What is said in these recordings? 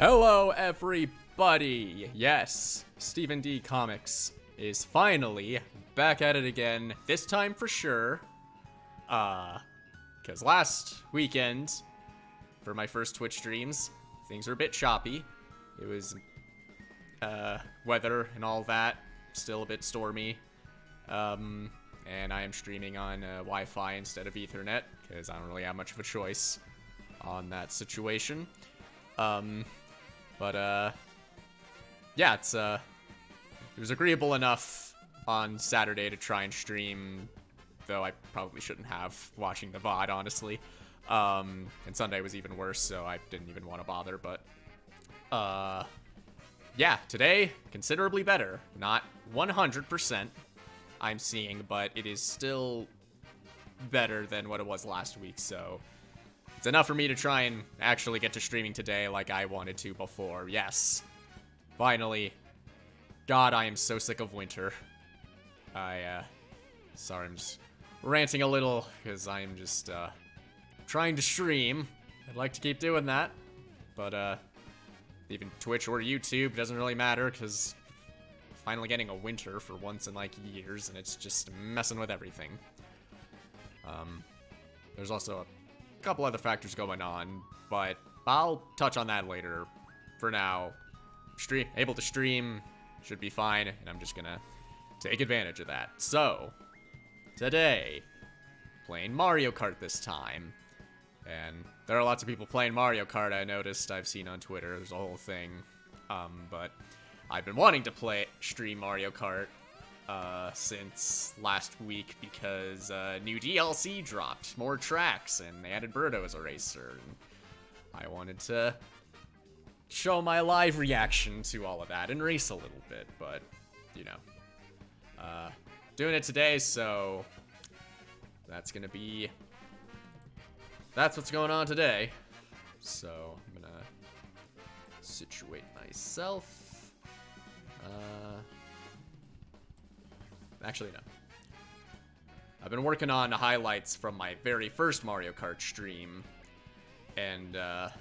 Hello, everybody! Yes, Stephen D. Comics is finally back at it again, this time for sure. Because last weekend, for my first Twitch streams, things were a bit choppy. It was, weather and all that, still a bit stormy. And I am streaming on Wi-Fi instead of Ethernet, because I don't really have much of a choice on that situation. Yeah, it was agreeable enough on Saturday to try and stream, though I probably shouldn't have, watching the VOD, honestly. And Sunday was even worse, so I didn't even want to bother, but, yeah, today, considerably better. Not 100%, I'm seeing, but it is still better than what it was last week, so it's enough for me to try and actually get to streaming today like I wanted to before. Yes. Finally. God, I am so sick of winter. Sorry, I'm just ranting a little because I'm just, trying to stream. I'd like to keep doing that. But, even Twitch or YouTube doesn't really matter because finally getting a winter for once in, like, years, and it's just messing with everything. There's also a couple other factors going on, but I'll touch on that later. For now, able to stream should be fine, and I'm just gonna take advantage of that. So, today, playing Mario Kart this time. And there are lots of people playing Mario Kart, I noticed, I've seen on Twitter, there's a whole thing. But I've been wanting to stream Mario Kart since last week because new DLC dropped, more tracks, and they added Birdo as a racer. And I wanted to show my live reaction to all of that and race a little bit, but, you know, doing it today, so that's what's going on today. So I'm gonna situate myself. Actually, no. I've been working on highlights from my very first Mario Kart stream, and, yeah,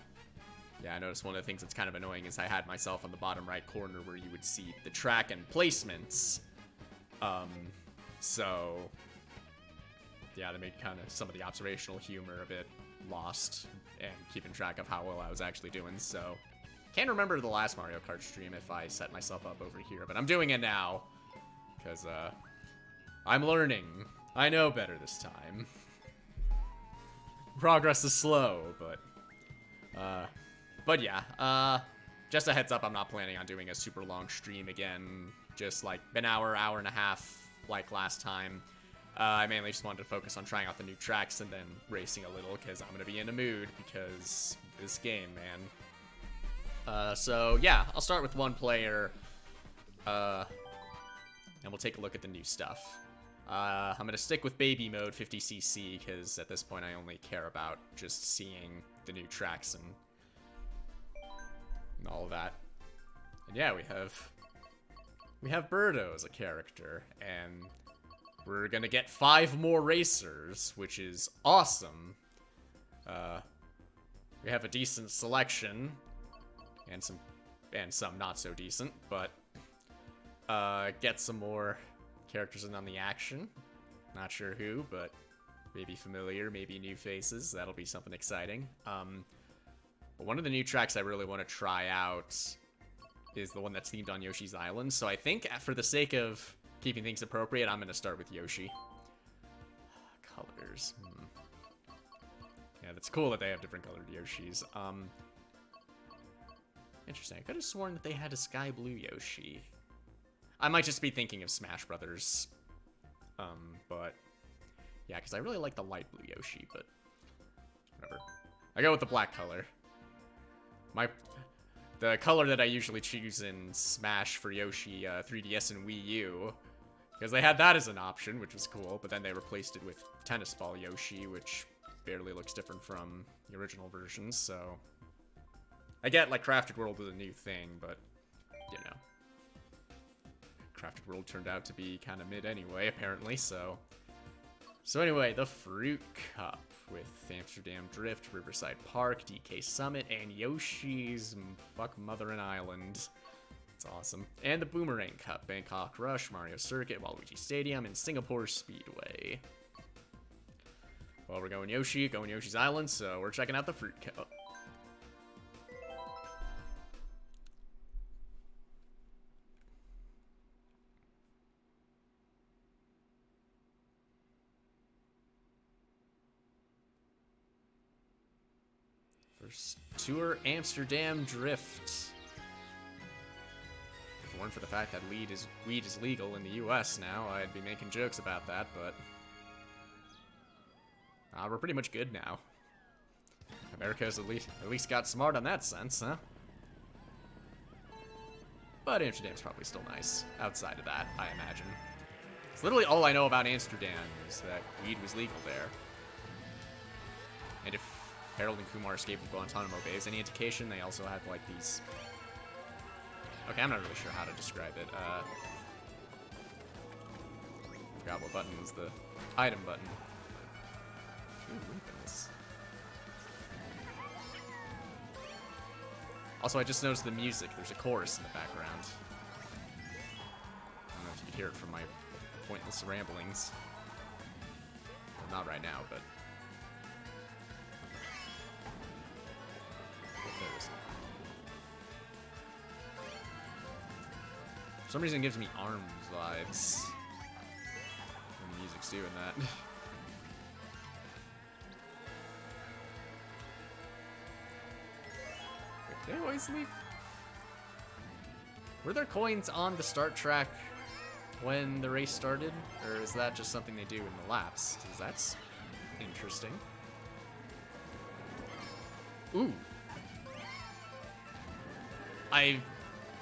I noticed one of the things that's kind of annoying is I had myself on the bottom right corner where you would see the track and placements. So, yeah, they made kind of some of the observational humor a bit lost and keeping track of how well I was actually doing, so can't remember the last Mario Kart stream if I set myself up over here, but I'm doing it now, because, I'm learning. I know better this time. Progress is slow, but yeah, just a heads up, I'm not planning on doing a super long stream again, just like an hour and a half like last time. I mainly just wanted to focus on trying out the new tracks and then racing a little, because I'm going to be in a mood, because this game, man. So yeah, I'll start with one player, and we'll take a look at the new stuff. I'm going to stick with baby mode 50cc, because at this point I only care about just seeing the new tracks and all of that. And yeah, we have Birdo as a character, and we're gonna get 5 more racers, which is awesome. We have a decent selection, and some not so decent, but get some more characters in on the action. Not sure who, but maybe familiar, maybe new faces. That'll be something exciting. But one of the new tracks I really want to try out is the one that's themed on Yoshi's Island. So I think for the sake of keeping things appropriate, I'm going to start with Yoshi. Colors. Yeah, that's cool that they have different colored Yoshis. Interesting. I could have sworn that they had a sky blue Yoshi. I might just be thinking of Smash Brothers. But yeah, because I really like the light blue Yoshi, but whatever. I go with the black color. The color that I usually choose in Smash for Yoshi, 3DS and Wii U, because they had that as an option, which was cool, but then they replaced it with Tennis Ball Yoshi, which barely looks different from the original versions, so I get, like, Crafted World is a new thing, but, you know, Crafted World turned out to be kind of mid anyway, apparently, so anyway, the Fruit Cup. with Amsterdam Drift, Riverside Park, DK Summit, and Yoshi's Fuck Motherin' Island. It's awesome. And the Boomerang Cup, Bangkok Rush, Mario Circuit, Waluigi Stadium, and Singapore Speedway. Well, we're going Yoshi, going Yoshi's Island, so we're checking out the Fruit Cup. First Tour Amsterdam Drift. If it weren't for the fact that weed is legal in the US now, I'd be making jokes about that, but we're pretty much good now. America's at least got smart on that sense, huh? But Amsterdam's probably still nice, outside of that, I imagine. It's literally all I know about Amsterdam is that weed was legal there. And if Harold and Kumar escaped from Guantanamo Bay is any indication, they also had, like, these... Okay, I'm not really sure how to describe it. Forgot what button was the item button. Ooh, weapons. Also, I just noticed the music. There's a chorus in the background. I don't know if you could hear it from my pointless ramblings. Well, not right now, but... There it is. For some reason, it gives me ARMS vibes when the music's doing that. Did they always leave? Were there coins on the start track when the race started? Or is that just something they do in the laps? Because that's interesting. Ooh. I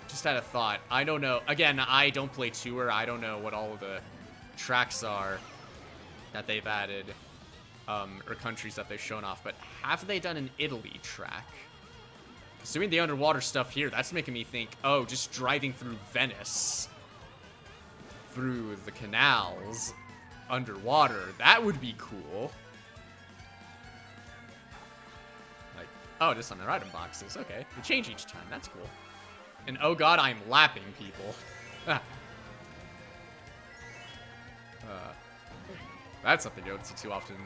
just had a thought. I don't know. Again, I don't play Tour. I don't know what all of the tracks are that they've added, or countries that they've shown off. But have they done an Italy track? Because doing the underwater stuff here, that's making me think, oh, just driving through Venice, through the canals, underwater, that would be cool. Like, oh, just on their item boxes. Okay, they change each time. That's cool. And oh god, I'm lapping people. That's something you don't see too often in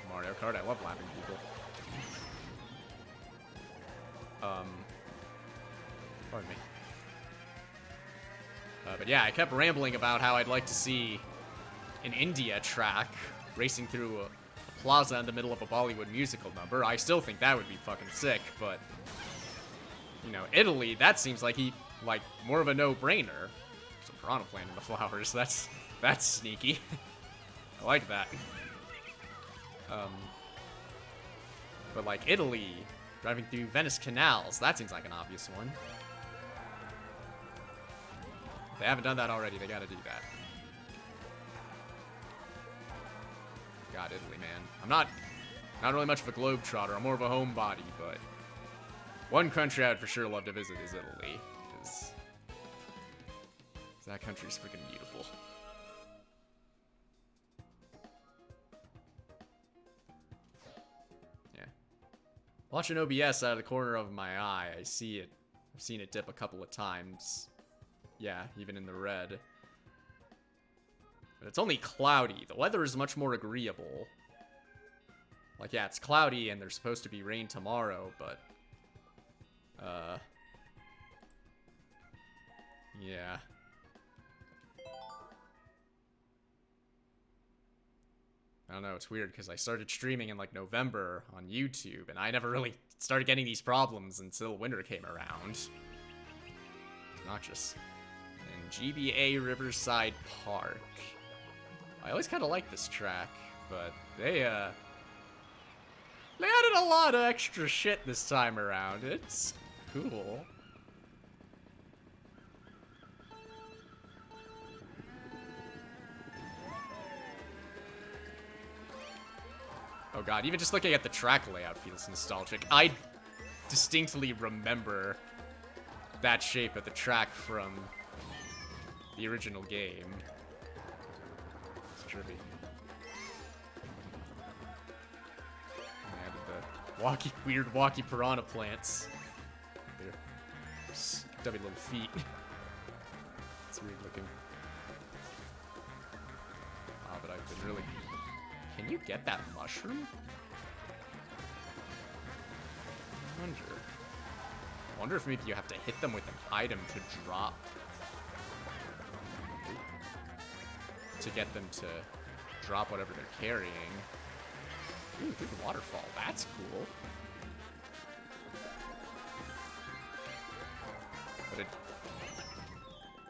Mario Kart. I love lapping people. Pardon me. But yeah, I kept rambling about how I'd like to see an India track racing through a plaza in the middle of a Bollywood musical number. I still think that would be fucking sick, but... You know, Italy, that seems like more of a no-brainer. There's a piranha plant in the flowers. That's sneaky. I like that. But like Italy, driving through Venice canals, that seems like an obvious one. If they haven't done that already, they gotta do that. God, Italy, man. I'm not really much of a globetrotter. I'm more of a homebody, but one country I'd for sure love to visit is Italy, because that country's freaking beautiful. Yeah. Watching OBS out of the corner of my eye, I see it. I've seen it dip a couple of times. Yeah, even in the red. But it's only cloudy. The weather is much more agreeable. Like, yeah, it's cloudy and there's supposed to be rain tomorrow, but... yeah. I don't know, it's weird because I started streaming in like November on YouTube and I never really started getting these problems until winter came around. It's obnoxious. And GBA Riverside Park. I always kind of like this track, but they added a lot of extra shit this time around. It's cool. Oh god, even just looking at the track layout feels nostalgic. I distinctly remember that shape of the track from the original game. It's trippy. weird walkie piranha plants. They're stubby little feet. It's weird looking. Oh, but I've been really... Can you get that mushroom? I wonder if maybe you have to hit them with an item to drop. To get them to drop whatever they're carrying. Ooh, through the waterfall. That's cool.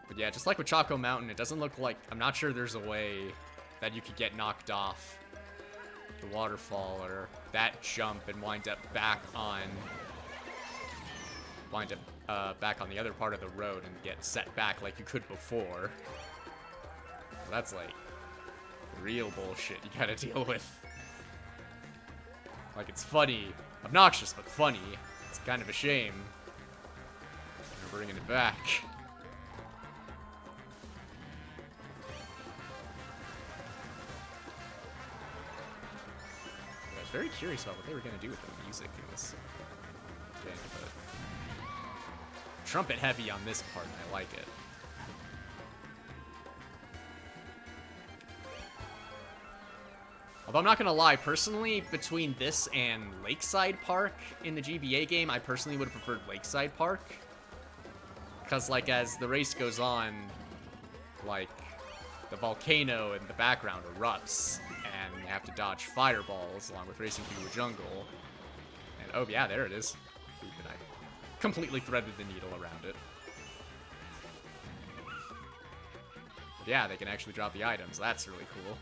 But yeah, just like with Choco Mountain, it doesn't look like... I'm not sure there's a way that you could get knocked off the waterfall or that jump and wind up back on... back on the other part of the road and get set back like you could before. That's like real bullshit you gotta deal with. Like, it's funny, obnoxious, but funny. It's kind of a shame. You're bringing it back. I was very curious about what they were gonna do with the music in this game, but trumpet heavy on this part, and I like it. Although I'm not gonna lie, personally, between this and Lakeside Park in the GBA game, I personally would have preferred Lakeside Park. Because, like, as the race goes on, like, the volcano in the background erupts, and you have to dodge fireballs along with racing through a jungle. And, oh yeah, there it is. And I completely threaded the needle around it. But yeah, they can actually drop the items. That's really cool.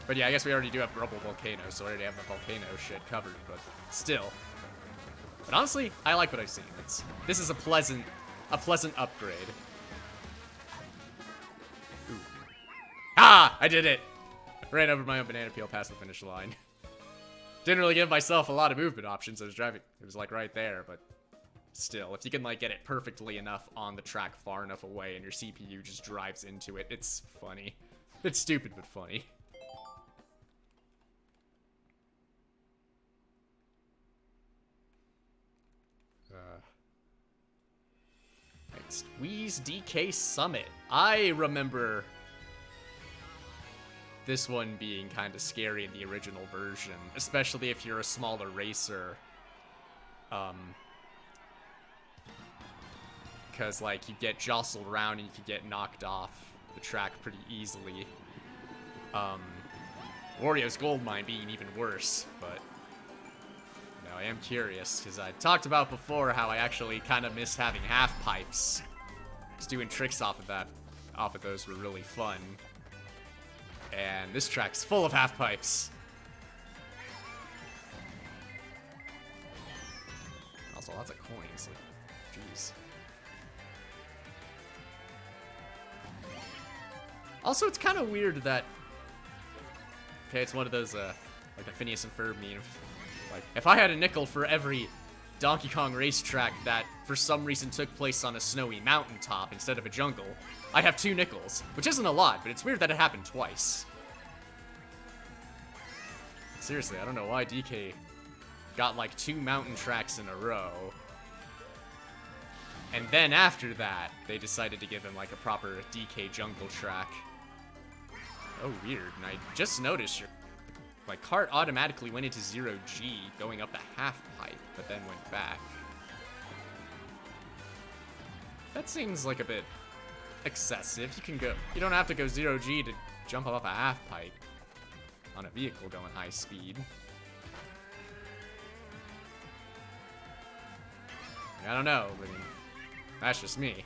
But yeah, I guess we already do have Rubble Volcano, so I already have the volcano shit covered, but still. But honestly, I like what I've seen. This is a pleasant upgrade. Ooh. Ah! I did it! Ran over my own banana peel past the finish line. Didn't really give myself a lot of movement options. I was driving, it was like right there, but still, if you can like get it perfectly enough on the track far enough away and your CPU just drives into it, it's funny. It's stupid, but funny. Next, Wii's DK Summit. I remember this one being kind of scary in the original version, especially if you're a smaller racer. Because, like, you get jostled around and you could get knocked off the track pretty easily. Wario's Gold Mine being even worse, but... I am curious, because I talked about before how I actually kind of miss having half pipes. Just doing tricks off of those were really fun. And this track's full of half pipes. Also, lots of coins. Like, jeez. Also, it's kind of weird that... Okay, it's one of those, like the Phineas and Ferb meme. Like, if I had a nickel for every Donkey Kong racetrack that, for some reason, took place on a snowy mountaintop instead of a jungle, I'd have 2 nickels. Which isn't a lot, but it's weird that it happened twice. Seriously, I don't know why DK got, like, 2 mountain tracks in a row. And then after that, they decided to give him, like, a proper DK jungle track. Oh, weird. And I just noticed my cart automatically went into 0G, going up a half pipe, but then went back. That seems like a bit excessive. You don't have to go 0G to jump off a half pipe on a vehicle going high speed. I don't know, but that's just me.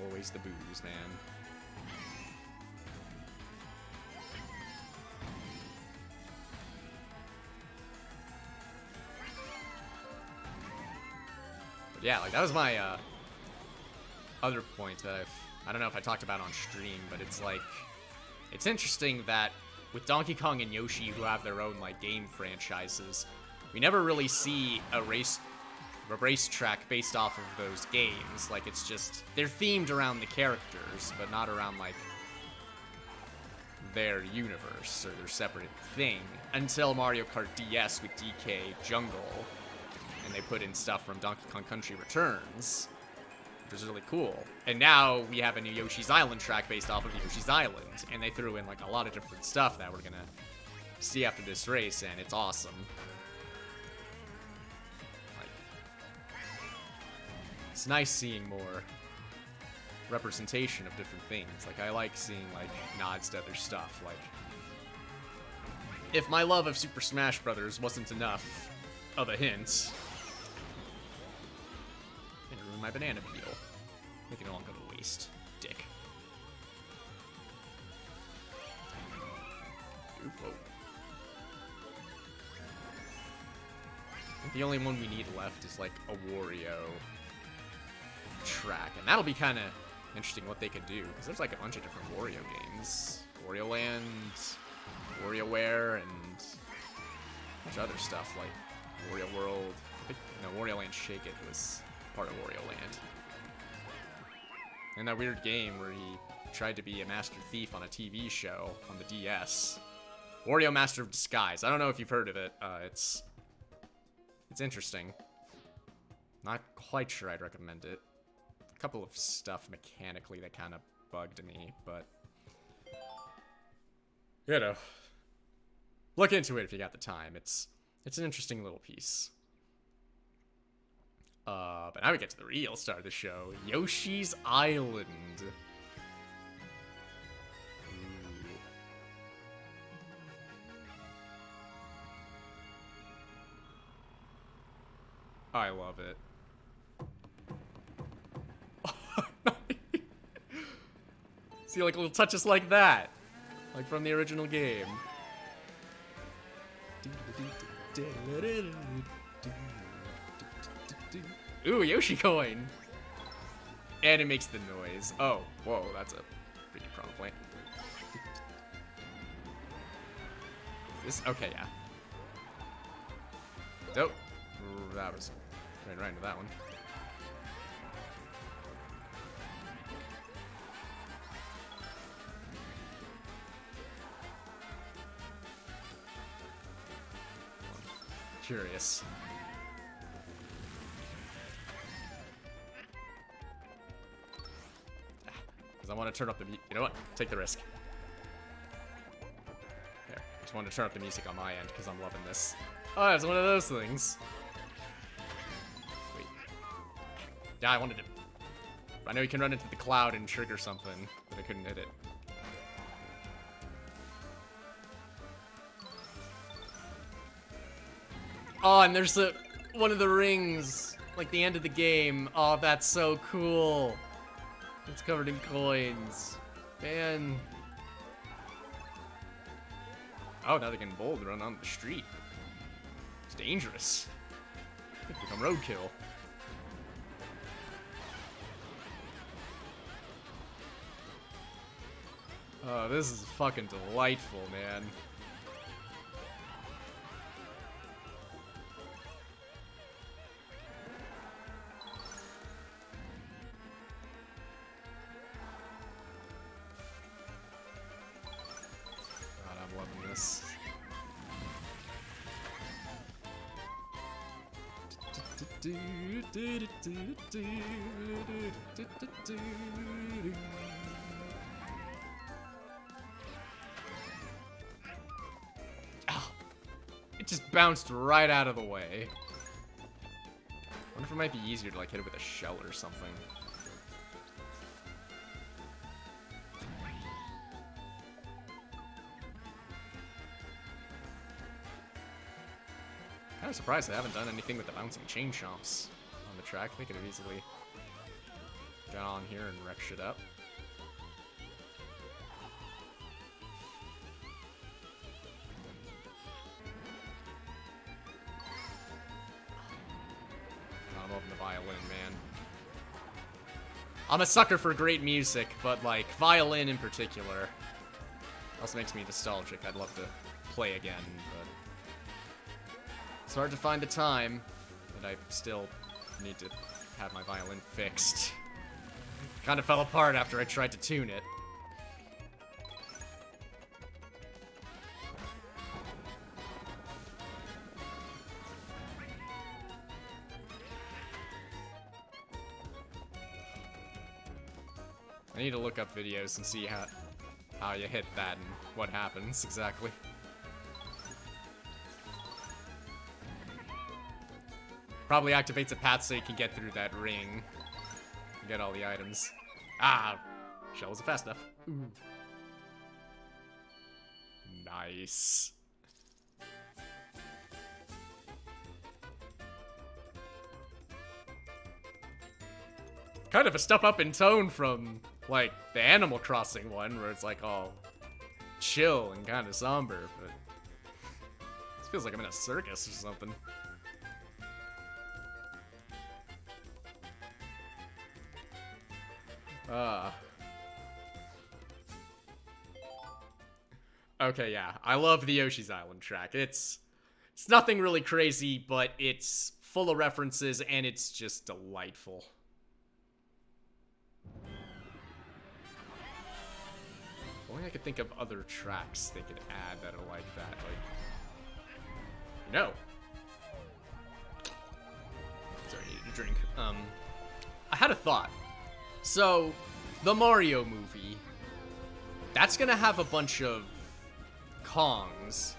Always the booze, man. But yeah, like, that was my other point that I don't know if I talked about on stream, but it's like, it's interesting that with Donkey Kong and Yoshi, who have their own, like, game franchises, we never really see a race a racetrack based off of those games. Like, it's just, they're themed around the characters, but not around, like, their universe or their separate thing. Until Mario Kart DS with DK Jungle, and they put in stuff from Donkey Kong Country Returns, which is really cool. And now we have a new Yoshi's Island track based off of Yoshi's Island, and they threw in, like, a lot of different stuff that we're gonna see after this race, and it's awesome. Like, it's nice seeing more representation of different things. Like, I like seeing, like, nods to other stuff. Like, if my love of Super Smash Bros. Wasn't enough of a hint, I'm gonna ruin my banana peel. Make it all go to waste. Dick. Ooh, whoa. I think the only one we need left is, like, a Wario track. And that'll be kind of interesting what they could do, because there's, like, a bunch of different Wario games. Wario Land, WarioWare, and a bunch of other stuff, like Wario World. I think, no, Wario Land Shake It was part of Wario Land. And that weird game where he tried to be a master thief on a TV show on the DS. Wario Master of Disguise. I don't know if you've heard of it. It's interesting. Not quite sure I'd recommend it. A couple of stuff mechanically that kind of bugged me, but you know, look into it if you got the time. It's an interesting little piece. But now we get to the real star of the show, Yoshi's Island. Ooh. I love it. See, like, little touches like that. Like from the original game. Ooh, Yoshi coin! And it makes the noise. Oh, whoa, that's a freaking problem point. This, okay, yeah. Dope. That was right into that one. Curious. Because I want to turn up the you know what? Take the risk. There. I just want to turn up the music on my end because I'm loving this. Oh, it's one of those things. Wait. Yeah, I wanted to. I know you can run into the cloud and trigger something, but I couldn't hit it. Oh, and there's one of the rings, like the end of the game. Oh, that's so cool. It's covered in coins. Man. Oh, now they can bold and run on the street. It's dangerous. It's become roadkill. Oh, this is fucking delightful, man. It just bounced right out of the way. I wonder if it might be easier to like hit it with a shell or something. Kind of surprised I haven't done anything with the bouncing chain chomps on the track. They could have easily got on here and wrecked shit up. I'm loving the violin, man. I'm a sucker for great music, but like violin in particular also makes me nostalgic. I'd love to play again, but it's hard to find the time, and I still need to have my violin fixed. Kind of fell apart after I tried to tune it. I need to look up videos and see how you hit that and what happens exactly. Probably activates a path so you can get through that ring. And get all the items. Ah! Shell wasn't fast enough. Ooh. Nice. Kind of a step up in tone from, like, the Animal Crossing one, where it's, like, all chill and kind of somber, but this feels like I'm in a circus or something. Okay, yeah. I love the Yoshi's Island track. It's nothing really crazy, but it's full of references, and it's just delightful. If only I could think of other tracks they could add that are like that. Like, no. Sorry, I needed a drink. I had a thought. So, the Mario movie, that's gonna have a bunch of Kongs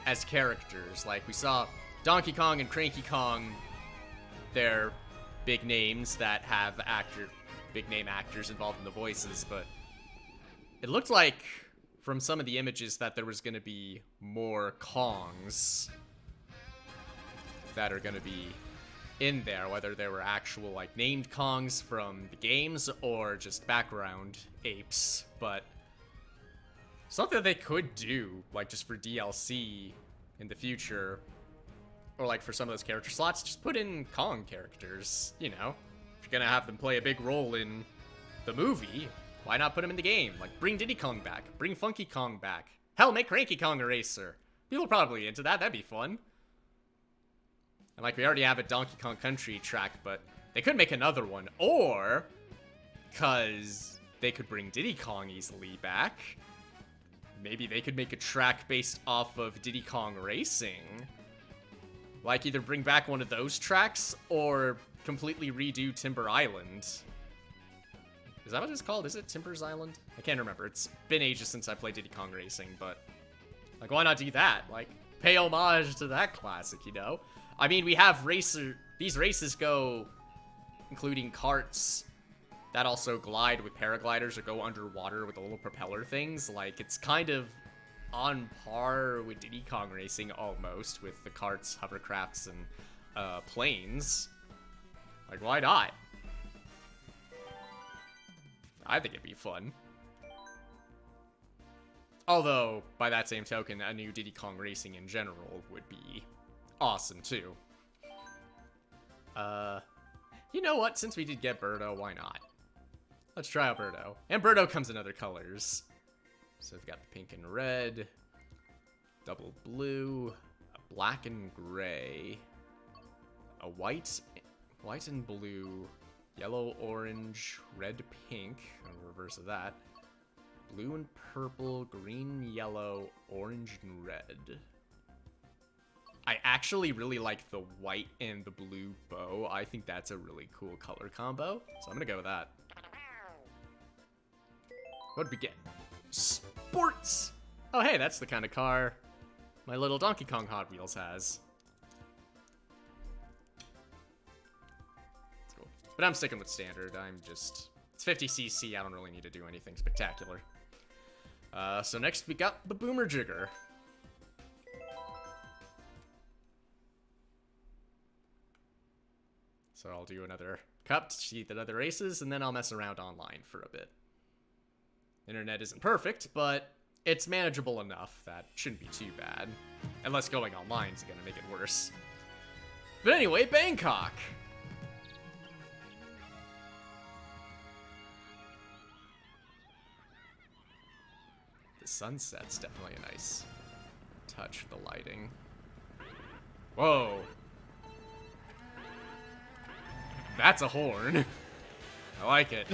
as characters. Like, we saw Donkey Kong and Cranky Kong, they're big names that have big name actors involved in the voices, but it looked like from some of the images that there was gonna be more Kongs that are gonna be in there, whether they were actual, like, named Kongs from the games or just background apes. But something they could do, like, just for DLC in the future, or, like, for some of those character slots, just put in Kong characters, you know? If you're gonna have them play a big role in the movie, why not put them in the game? Like, bring Diddy Kong back, bring Funky Kong back. Hell, make Cranky Kong a racer. People are probably into that, that'd be fun. And, like, we already have a Donkey Kong Country track, but they could make another one. Or, because they could bring Diddy Kong easily back, maybe they could make a track based off of Diddy Kong Racing. Like, either bring back one of those tracks, or completely redo Timber Island. Is that what it's called? Is it Timber's Island? I can't remember. It's been ages since I played Diddy Kong Racing, but, like, why not do that? Like, pay homage to that classic, you know? I mean, we have these races go, including karts that also glide with paragliders or go underwater with the little propeller things. Like, it's kind of on par with Diddy Kong Racing almost, with the karts, hovercrafts, and planes. Like, why not? I think it'd be fun. Although, by that same token, a new Diddy Kong Racing in general would be awesome, too. You know what? Since we did get Birdo, why not? Let's try out Birdo. And Birdo comes in other colors. So we've got the pink and red, double blue, a black and gray, a white and blue, yellow, orange, red, pink, and reverse of that, blue and purple, green, yellow, orange, and red. I actually really like the white and the blue bow. I think that's a really cool color combo, so I'm gonna go with that. What'd we get? Sports! Oh, hey, that's the kind of car my little Donkey Kong Hot Wheels has. That's cool. But I'm sticking with standard. It's 50cc. I don't really need to do anything spectacular. So next we got the Boomer Jigger. So I'll do another cup to see the other races, and then I'll mess around online for a bit. Internet isn't perfect, but it's manageable enough that shouldn't be too bad. Unless going online is gonna make it worse. But anyway, Bangkok! The sunset's definitely a nice touch for the lighting. Whoa! That's a horn. I like it.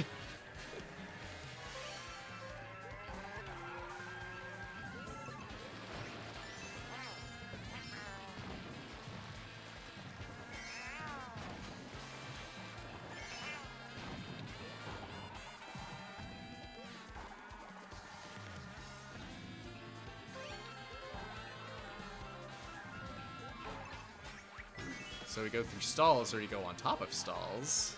So we go through stalls, or you go on top of stalls.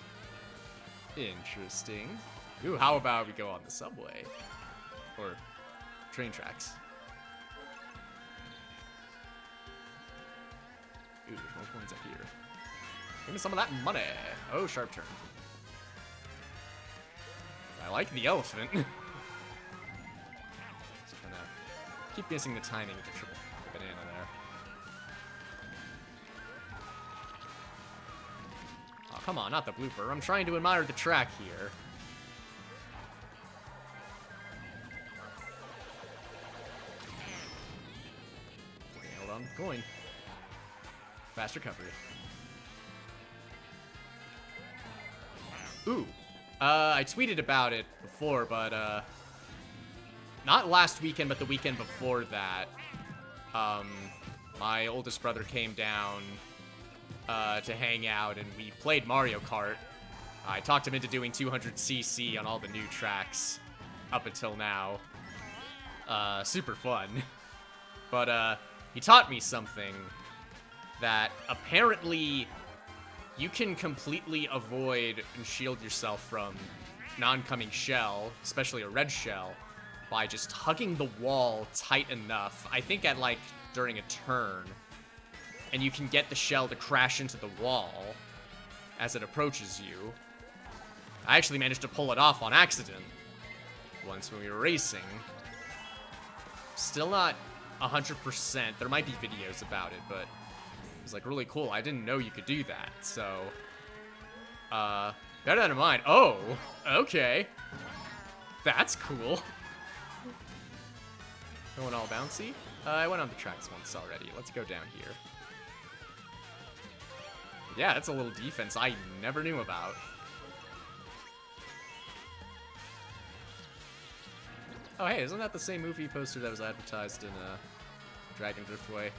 Interesting. Ooh, how about we go on the subway? Or train tracks. Ooh, there's more coins up here. Give me some of that money. Oh, sharp turn. I like the elephant. Just trying to keep missing the timing with the triple banana there. Oh, come on, not the blooper. I'm trying to admire the track here. Okay, hold on, coin. Fast recovery. Ooh. I tweeted about it before, but, not last weekend, but the weekend before that. My oldest brother came down to hang out, and we played Mario Kart. I talked him into doing 200cc on all the new tracks up until now. Super fun. But he taught me something that apparently you can completely avoid and shield yourself from an oncoming shell, especially a red shell, by just hugging the wall tight enough. I think at like during a turn. And you can get the shell to crash into the wall as it approaches you. I actually managed to pull it off on accident once when we were racing. Still not 100%. There might be videos about it, but it was like really cool. I didn't know you could do that, so bear that in mind. Oh, okay. That's cool. Going all bouncy? I went on the tracks once already. Let's go down here. Yeah, that's a little defense I never knew about. Oh, hey, isn't that the same movie poster that was advertised in Dragon Driftway?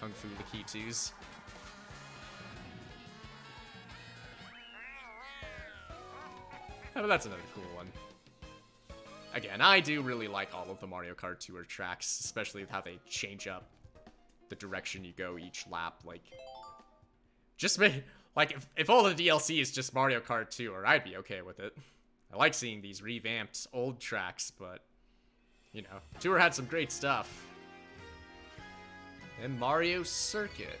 Kung Fu Lakitus. Yeah, but that's another cool one. Again, I do really like all of the Mario Kart Tour tracks, especially with how they change up the direction you go each lap. Like, just like if all the DLC is just Mario Kart Tour, I'd be okay with it. I like seeing these revamped old tracks, but you know, Tour had some great stuff. And Mario Circuit.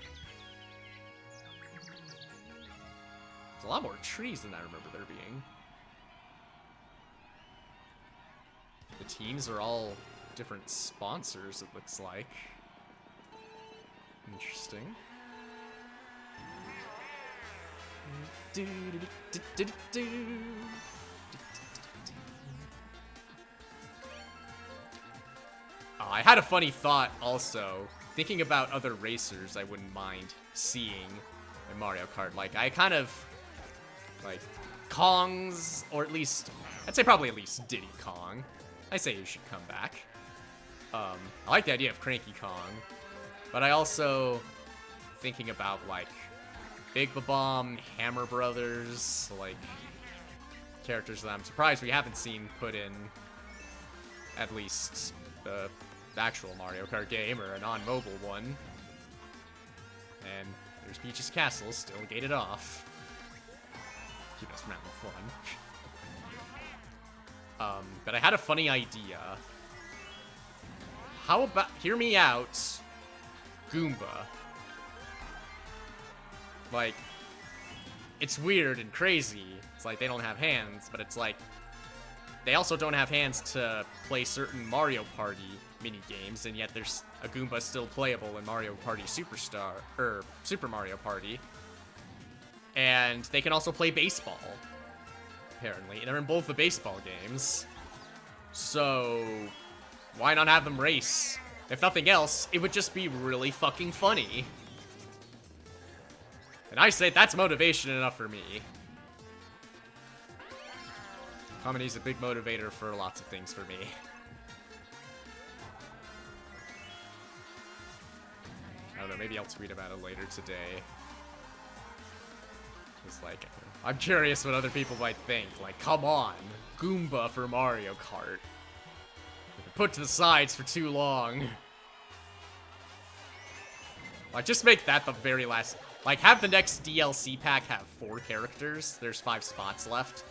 There's a lot more trees than I remember there being. The teams are all different sponsors, it looks like. Interesting. I had a funny thought also. Thinking about other racers I wouldn't mind seeing in Mario Kart. Like, I kind of like Kong's, or at least, I'd say probably at least Diddy Kong. I say you should come back. I like the idea of Cranky Kong, but I also thinking about like Big Bomb, Hammer Brothers, like characters that I'm surprised we haven't seen put in at least the actual Mario Kart game or a non-mobile one. And there's Peach's Castle, still gated off. Keep us from having fun. But I had a funny idea. How about, hear me out, Goomba. Like, it's weird and crazy. It's like they don't have hands, but it's like they also don't have hands to play certain Mario Party mini games, and yet there's a Goomba still playable in Mario Party Superstar, or Super Mario Party. And they can also play baseball, apparently. And they're in both the baseball games. So why not have them race? If nothing else, it would just be really fucking funny. And I say that's motivation enough for me. Comedy is a big motivator for lots of things for me. I don't know, maybe I'll tweet about it later today. It's like, I'm curious what other people might think. Like, come on, Goomba for Mario Kart. Put to the sides for too long. Like, just make that the very last... Like, have the next DLC pack have 4 characters. There's 5 spots left.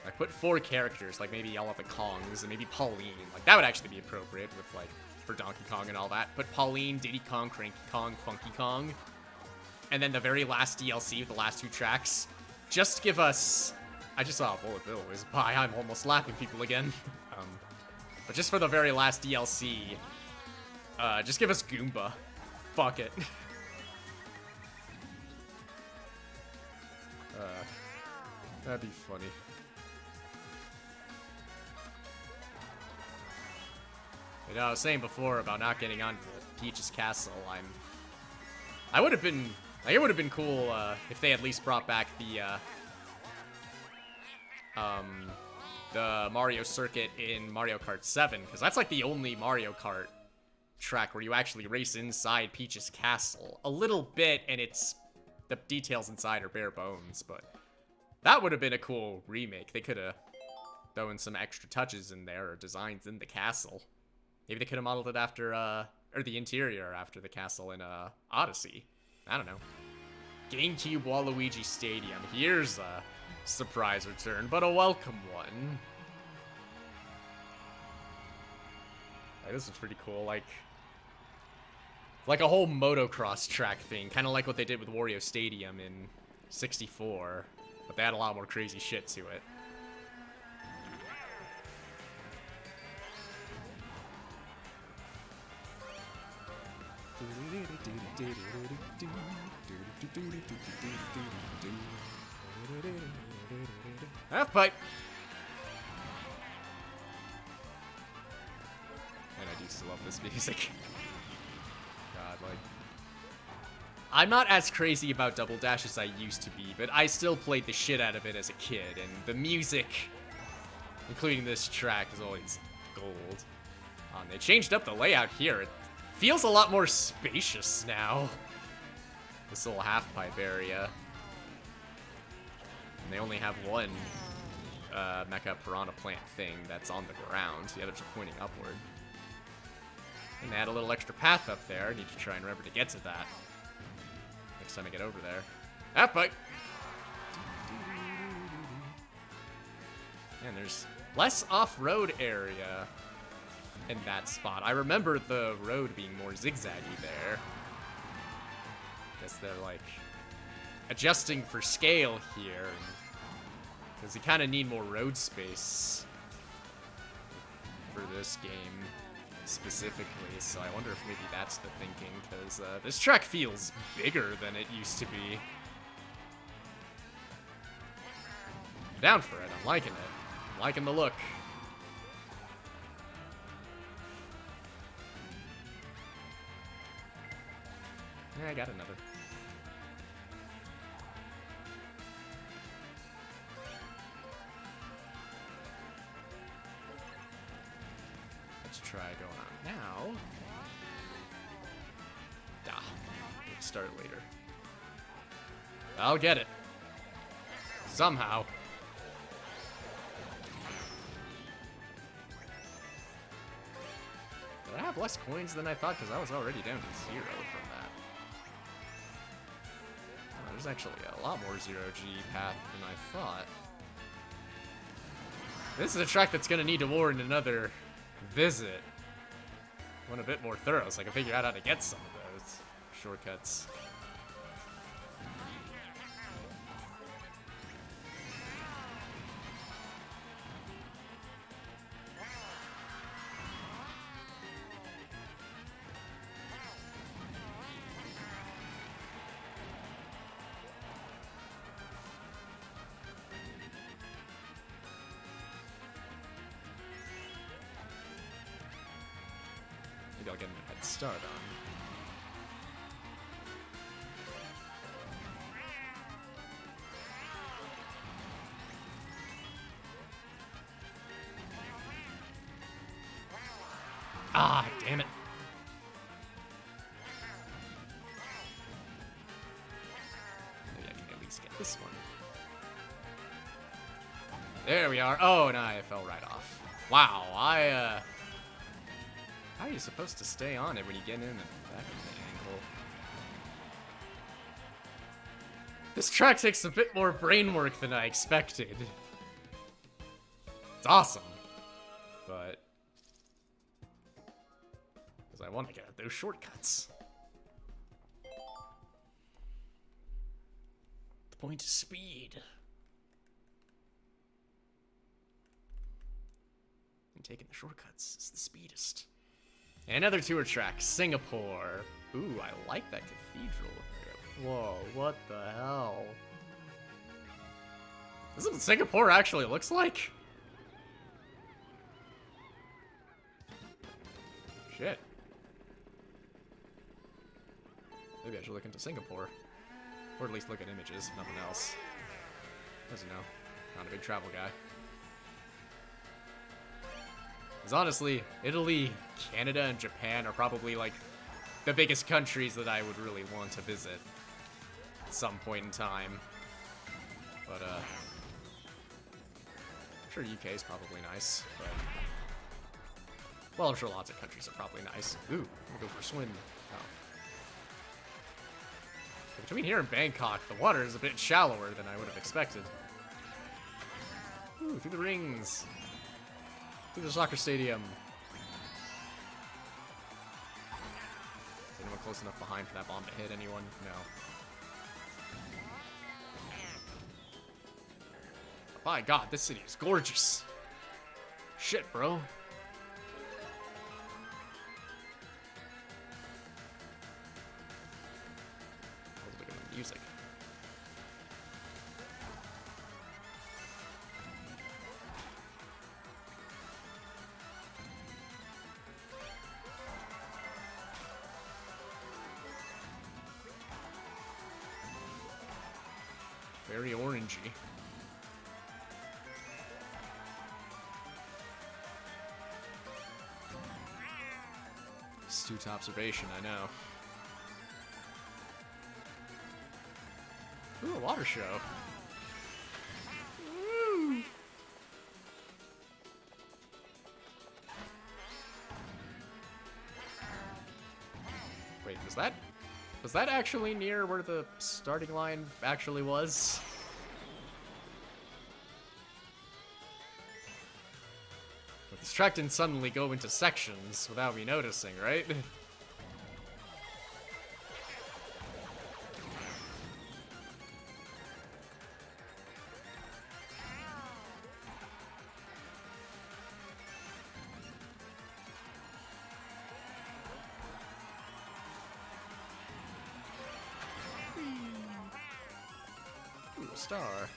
Like, put 4 characters, like maybe all of the Kongs, and maybe Pauline. Like, that would actually be appropriate with, like, for Donkey Kong and all that. Put Pauline, Diddy Kong, Cranky Kong, Funky Kong. And then the very last DLC with the last 2 tracks. Just give us... I just saw a Bullet Bill whiz by. I'm almost lapping people again. But just for the very last DLC, just give us Goomba. Fuck it. That'd be funny. You know, I was saying before about not getting on Peach's Castle. I would have been. Like, it would have been cool if they at least brought back the Mario circuit in Mario Kart 7, because that's like the only Mario Kart track where you actually race inside Peach's Castle. A little bit, and the details inside are bare bones, but that would have been a cool remake. They could have thrown some extra touches in there, or designs in the castle. Maybe they could have modeled it after, or the interior after the castle in, Odyssey. I don't know. GameCube Waluigi Stadium. Here's a surprise return, but a welcome one. Like, this is pretty cool. Like a whole motocross track thing, kind of like what they did with Wario Stadium in 64, but they had a lot more crazy shit to it. Half pipe. And I do still love this music. God, like, I'm not as crazy about Double Dash as I used to be, but I still played the shit out of it as a kid, and the music, including this track, is always gold. They changed up the layout here. It feels a lot more spacious now. This little half-pipe area. And they only have one Mecha Piranha Plant thing that's on the ground. The others are pointing upward. And they add a little extra path up there. I need to try and remember to get to that next time I get over there. Half-pipe! And there's less off-road area in that spot. I remember the road being more zigzaggy there. Guess they're like adjusting for scale here, because you kind of need more road space for this game specifically. So I wonder if maybe that's the thinking, because this track feels bigger than it used to be. I'm down for it. I'm liking it. I'm liking the look. Yeah, I got another. Let's try going on now. Ah, we'll start later. I'll get it. Somehow. Did I have less coins than I thought? Because I was already down to 0 from that. There's actually a lot more zero-G path than I thought. This is a track that's going to need to warrant another visit. One a bit more thorough, so I can figure out how to get some of those shortcuts. Maybe I'll get a head start on. Ah, damn it. Maybe I can at least get this one. There we are. Oh, no, I fell right off. Wow, how are you supposed to stay on it when you get in the back of the angle? This track takes a bit more brain work than I expected. It's awesome. But... because I want to get at those shortcuts. The point is speed. And taking the shortcuts is the speedest. And another tour track, Singapore. Ooh, I like that cathedral. Whoa, what the hell? This is what Singapore actually looks like? Shit. Maybe I should look into Singapore. Or at least look at images, if nothing else. As you know, not a big travel guy. Because honestly, Italy, Canada, and Japan are probably like the biggest countries that I would really want to visit at some point in time. But I'm sure UK is probably nice, but well, I'm sure lots of countries are probably nice. Ooh, I'm gonna go for a swim. Oh. Between here and Bangkok, the water is a bit shallower than I would have expected. Ooh, through the rings. Through the soccer stadium. Is anyone close enough behind for that bomb to hit anyone? No. My god, this city is gorgeous. Shit, bro. Let's look at the music. Very orangey. Astute observation, I know. Ooh, a water show. Woo! Wait, was that actually near where the starting line actually was? But this track didn't suddenly go into sections without me noticing, right? Ooh, a star.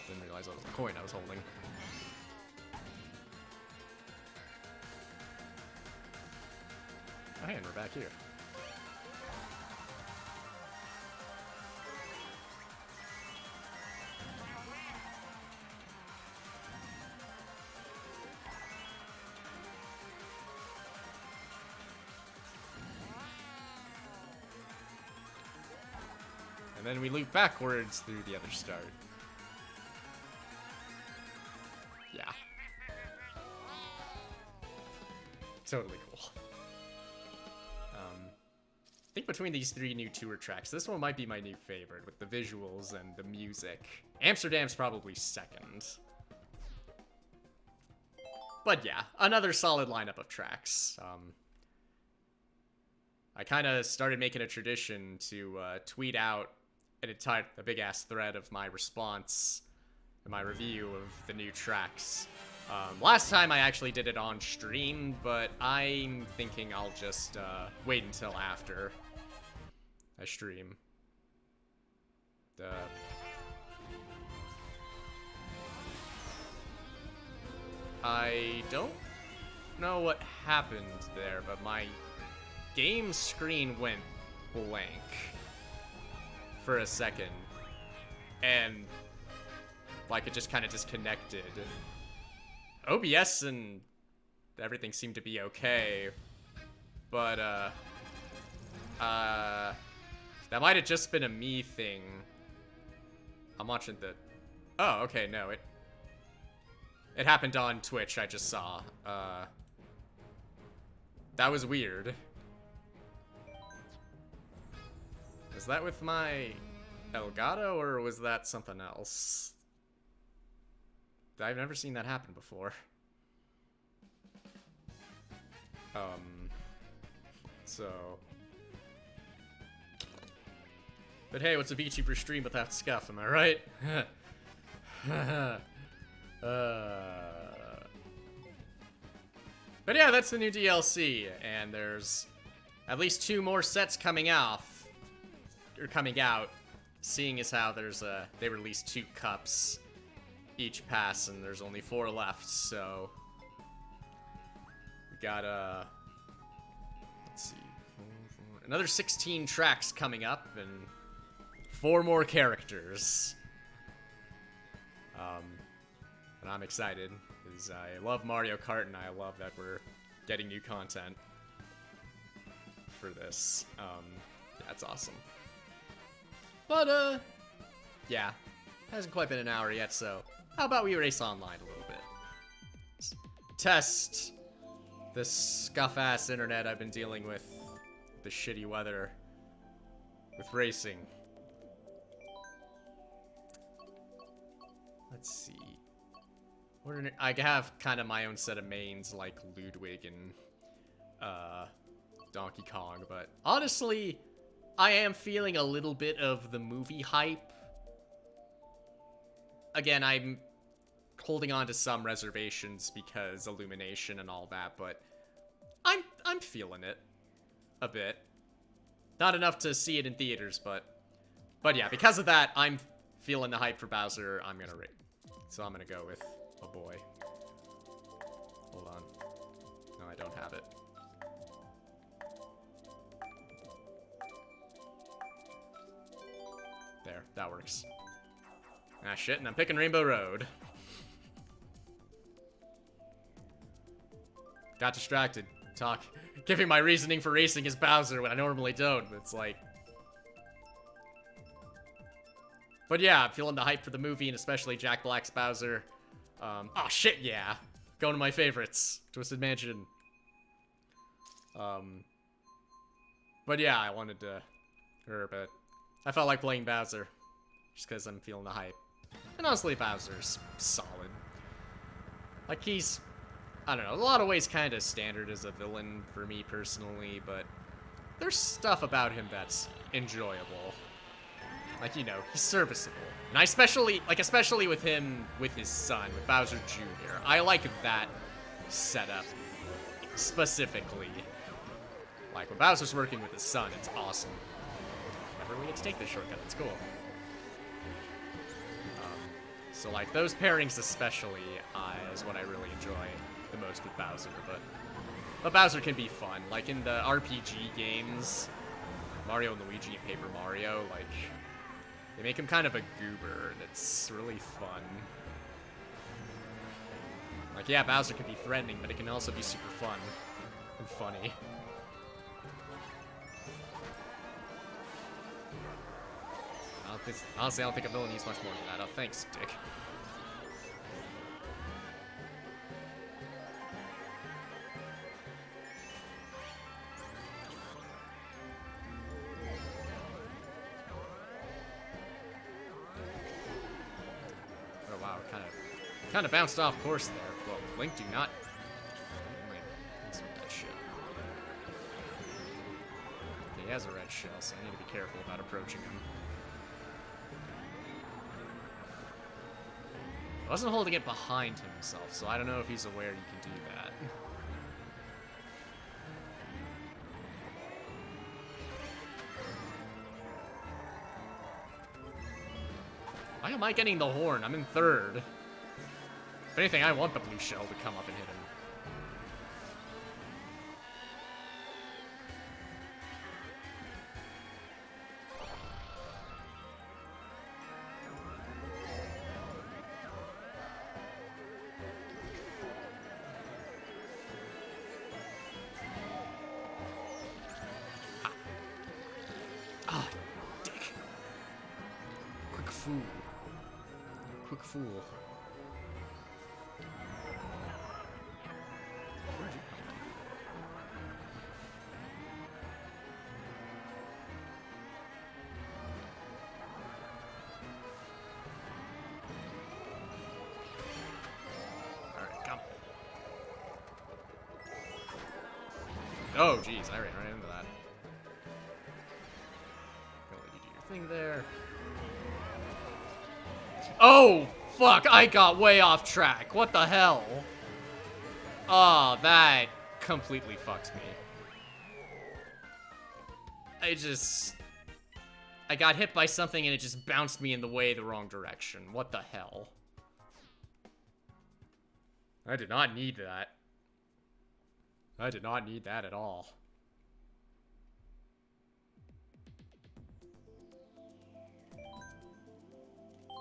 Didn't realize that was a coin I was holding. Oh, hey, and we're back here. And then we loop backwards through the other start. Yeah. Totally cool. I think between these three new tour tracks, this one might be my new favorite with the visuals and the music. Amsterdam's probably second. But yeah, another solid lineup of tracks. I kind of started making a tradition to tweet out a big-ass thread of my response and my review of the new tracks. Last time I actually did it on stream, but I'm thinking I'll just wait until after I stream. I don't know what happened there, but my game screen went blank for a second, and like it just kind of disconnected. OBS and everything seemed to be okay, but that might have just been a me thing. I'm watching the... Oh, okay, no, it happened on Twitch, I just saw. That was weird. Is that with my Elgato, or was that something else? I've never seen that happen before. So... But hey, what's a VTuber stream without scuff, am I right? But yeah, that's the new DLC, and there's at least 2 more sets coming out, seeing as how there's they released 2 cups each pass, and there's only 4 left, so we got let's see, another 16 tracks coming up, and 4 more characters. And I'm excited, because I love Mario Kart, and I love that we're getting new content for this. Yeah, it's awesome. But, yeah, hasn't quite been an hour yet, so how about we race online a little bit? Test this scuff-ass internet I've been dealing with, the shitty weather, with racing. Let's see. I have kind of my own set of mains, like Ludwig and Donkey Kong, but honestly, I am feeling a little bit of the movie hype. Again, I'm holding on to some reservations because Illumination and all that, but I'm feeling it a bit. Not enough to see it in theaters, but yeah, because of that, I'm feeling the hype for Bowser. I'm gonna rate. So I'm gonna go with a boy. Hold on. No, I don't have it. There, that works. Ah, shit, and I'm picking Rainbow Road. Got distracted. Giving my reasoning for racing as Bowser when I normally don't. It's like... But yeah, I'm feeling the hype for the movie, and especially Jack Black's Bowser. Oh shit, yeah. Going to my favorites. Twisted Mansion. But yeah, I wanted to... but I felt like playing Bowser. Just because I'm feeling the hype. And honestly, Bowser's solid. Like, he's... I don't know, a lot of ways kind of standard as a villain for me personally, but there's stuff about him that's enjoyable. Like, you know, he's serviceable. And I especially with him, with his son, with Bowser Jr., I like that setup specifically. Like, when Bowser's working with his son, it's awesome. Never really get to take this shortcut, it's cool. So, like, those pairings especially is what I really enjoy the most with Bowser, but Bowser can be fun. Like, in the RPG games, Mario and Luigi and Paper Mario, like, they make him kind of a goober, and it's really fun. Like, yeah, Bowser can be threatening, but it can also be super fun and funny. Honestly, I don't think a villain needs much more than that. Oh, thanks, Dick. Oh, wow, kind of bounced off course there. Well, Link, do not... Wait, let's with that shit. Okay, he has a red shell, so I need to be careful about approaching him. I wasn't holding it behind himself, so I don't know if he's aware you can do that. Why am I getting the horn? I'm in third. If anything, I want the blue shell to come up and hit him. fool. Quick fool. Where'd you come from? Alright, come. Oh, jeez, I ran right into that. Gonna let you do your thing there. Oh, fuck, I got way off track. What the hell? Oh, that completely fucked me. I got hit by something and it just bounced me in the wrong direction. What the hell? I did not need that. I did not need that at all.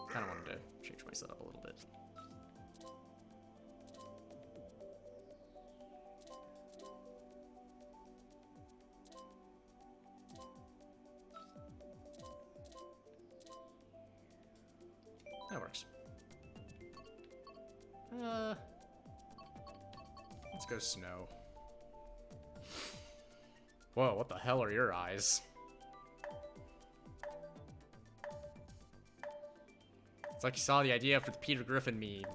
Kind of wanted to change my setup a little bit. That works. Let's go snow. Whoa, what the hell are your eyes? It's like you saw the idea for the Peter Griffin meme,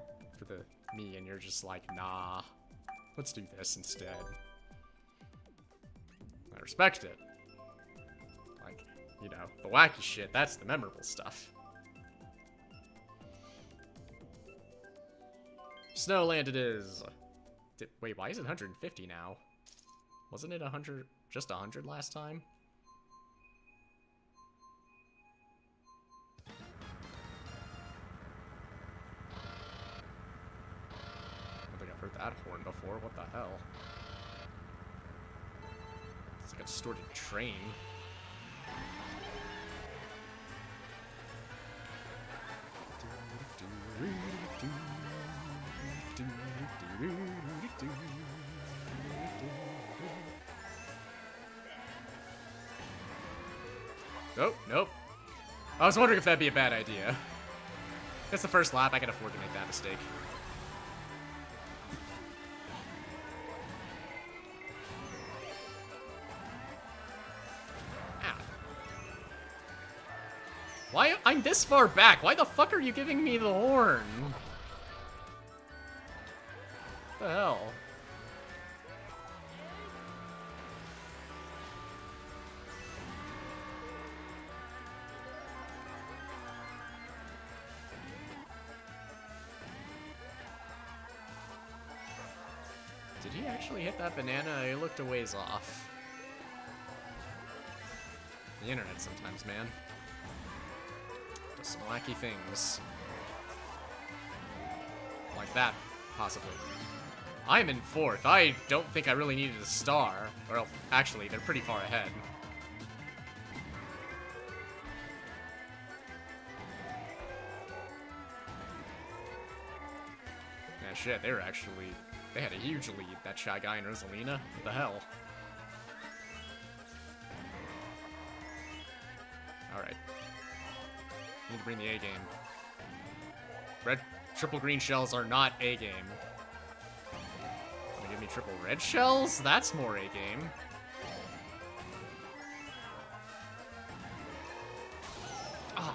and you're just like, nah, let's do this instead. I respect it. Like, you know, the wacky shit, that's the memorable stuff. Snowland it is. Wait, why is it 150 now? Wasn't it 100, just 100 last time? I don't think I've heard that horn before. What the hell? It's like a distorted train. Nope, nope. I was wondering if that'd be a bad idea. It's the first lap, I can afford to make that mistake. Ah. Why? I'm this far back. Why the fuck are you giving me the horn? What the hell? Did he actually hit that banana? He looked a ways off. The internet sometimes, man. Does some wacky things. Like that, possibly. I'm in 4th. I don't think I really needed a star. Well, actually, they're pretty far ahead. Yeah, shit, they were actually... They had a huge lead, that Shy Guy and Rosalina. What the hell? Alright. Need to bring the A game. Red triple green shells are not A game. Gonna give me triple red shells? That's more A game. Ah.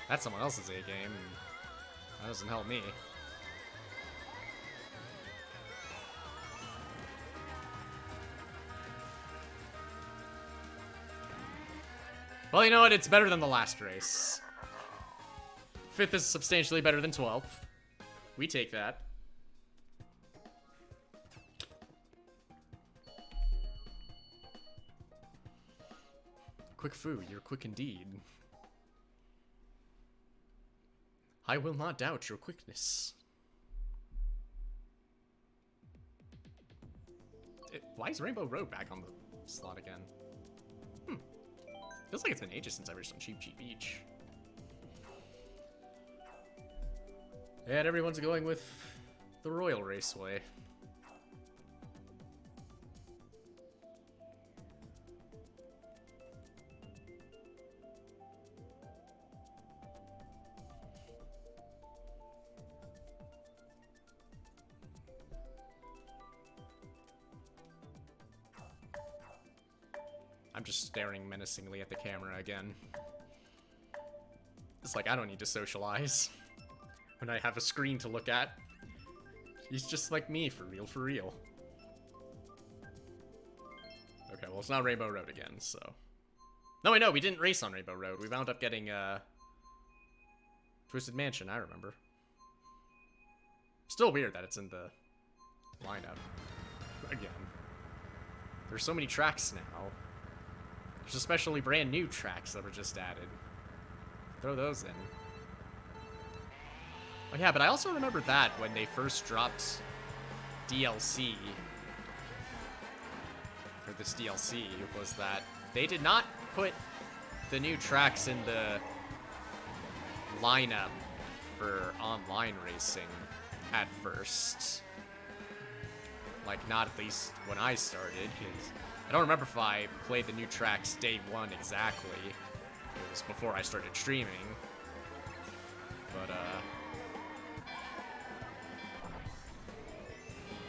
That's someone else's A game. That doesn't help me. Well, you know what? It's better than the last race. 5th is substantially better than 12th. We take that. Quick food, you're quick indeed. I will not doubt your quickness. Why is Rainbow Road back on the slot again? Feels like it's been ages since I raced on Cheap Cheap Beach. And everyone's going with the Royal Raceway. I'm just staring menacingly at the camera again. It's like, I don't need to socialize when I have a screen to look at. He's just like me, for real, for real. Okay, well, it's not Rainbow Road again, so... No, wait, no, we didn't race on Rainbow Road. We wound up getting, Twisted Mansion, I remember. Still weird that it's in the lineup. Again. There's so many tracks now. There's especially brand new tracks that were just added. Throw those in. Oh yeah, but I also remember that when they first dropped DLC, or this DLC, was that they did not put the new tracks in the lineup for online racing at first. Like, not at least when I started, because I don't remember if I played the new tracks day one exactly. It was before I started streaming. But,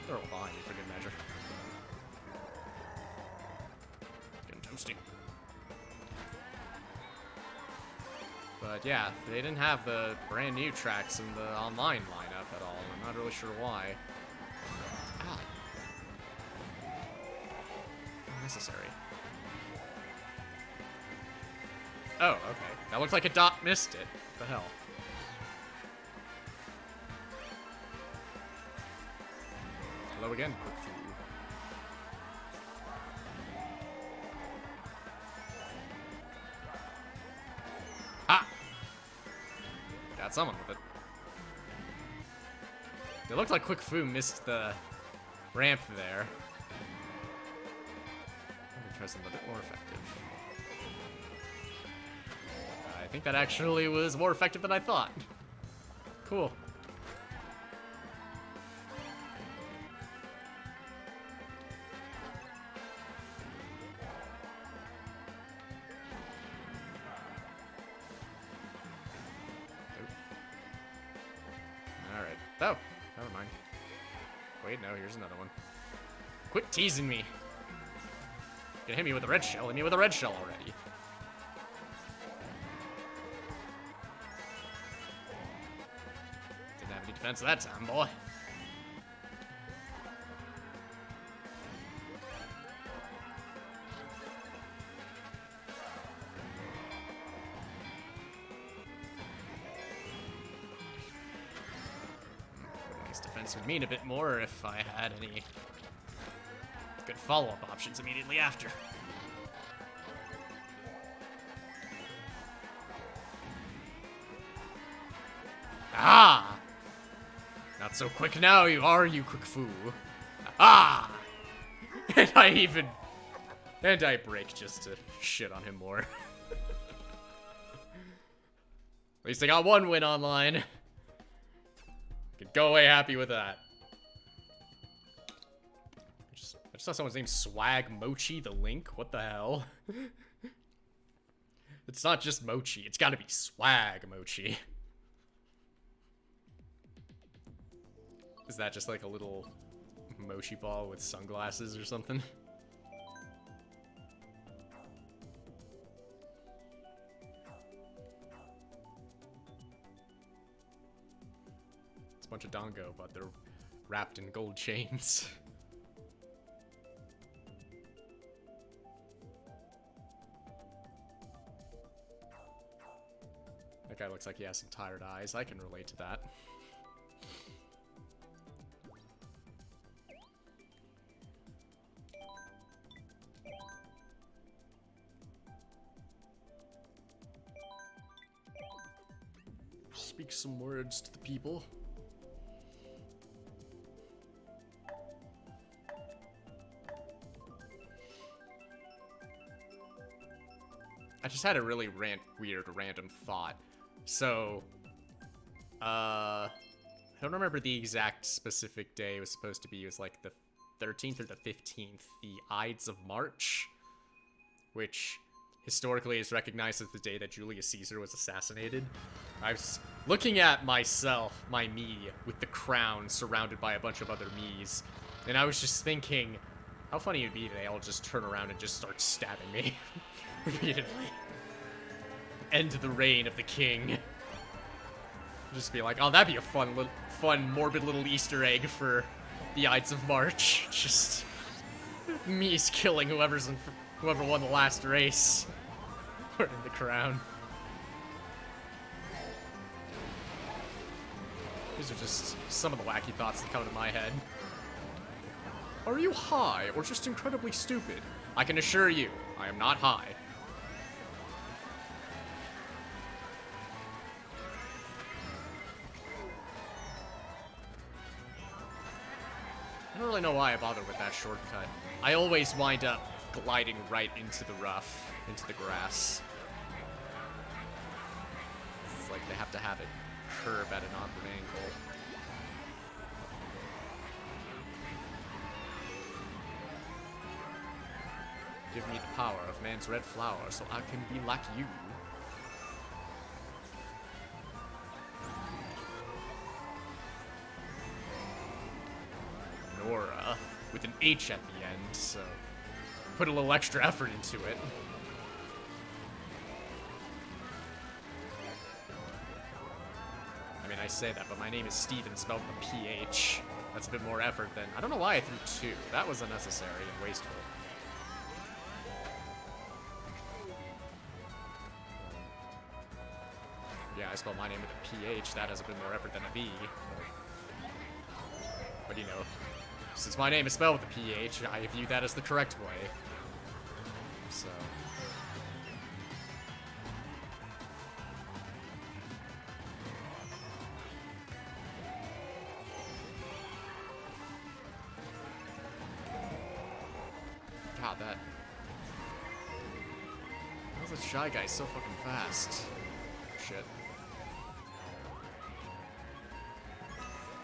they're all behind me for good measure. Getting toasty. But yeah, they didn't have the brand new tracks in the online lineup at all. I'm not really sure why. Ah. Unnecessary. Oh, okay. That looked like a dot missed it. What the hell? Hello again, quick food. Ah! Got someone with it. It looked like Quick Fu missed the ramp there. Let me try something a bit more effective. I think that actually was more effective than I thought. Cool. Alright. Oh, never mind. Wait, no, here's another one. Quit teasing me. Gonna hit me with a red shell. Hit me with a red shell already. Didn't have any defense that time, boy. Nice defense would mean a bit more if I had any good follow-up options immediately after. Ah! Not so quick now, you quick foo. Ah! And I break just to shit on him more. At least I got one win online. Could go away happy with that. I just saw someone's name Swag Mochi the Link. What the hell? It's not just Mochi. It's gotta be Swag Mochi. Is that just like a little mochi ball with sunglasses or something? It's a bunch of Dongo, but they're wrapped in gold chains. That guy looks like he has some tired eyes. I can relate to that. Speak some words to the people. I just had a really weird random thought. So, I don't remember the exact specific day it was supposed to be. It was like the 13th or the 15th, the Ides of March, which historically is recognized as the day that Julius Caesar was assassinated. I was looking at myself, my me, with the crown surrounded by a bunch of other me's, and I was just thinking, How funny it'd be if they all just turn around and just start stabbing me repeatedly. End the reign of the king. Just be like, oh, that'd be a fun, morbid little Easter egg for the Ides of March. Just me's killing whoever won the last race. Or in the crown. These are just some of the wacky thoughts that come to my head. Are you high or just incredibly stupid? I can assure you, I am not high. I don't really know why I bother with that shortcut. I always wind up gliding right into the rough, into the grass. It's like they have to have it curve at an awkward angle. Give me the power of man's red flower so I can be like you. Nora, with an H at the end, so put a little extra effort into it. I mean, I say that, but my name is Steven, spelled with a PH. That's a bit more effort than... I don't know why I threw 2. That was unnecessary and wasteful. Yeah, I spelled my name with a PH. That has a bit more effort than a V. But you know, since my name is spelled with a PH, I view that as the correct way. So... God, that... How's that Shy Guy so fucking fast? Shit.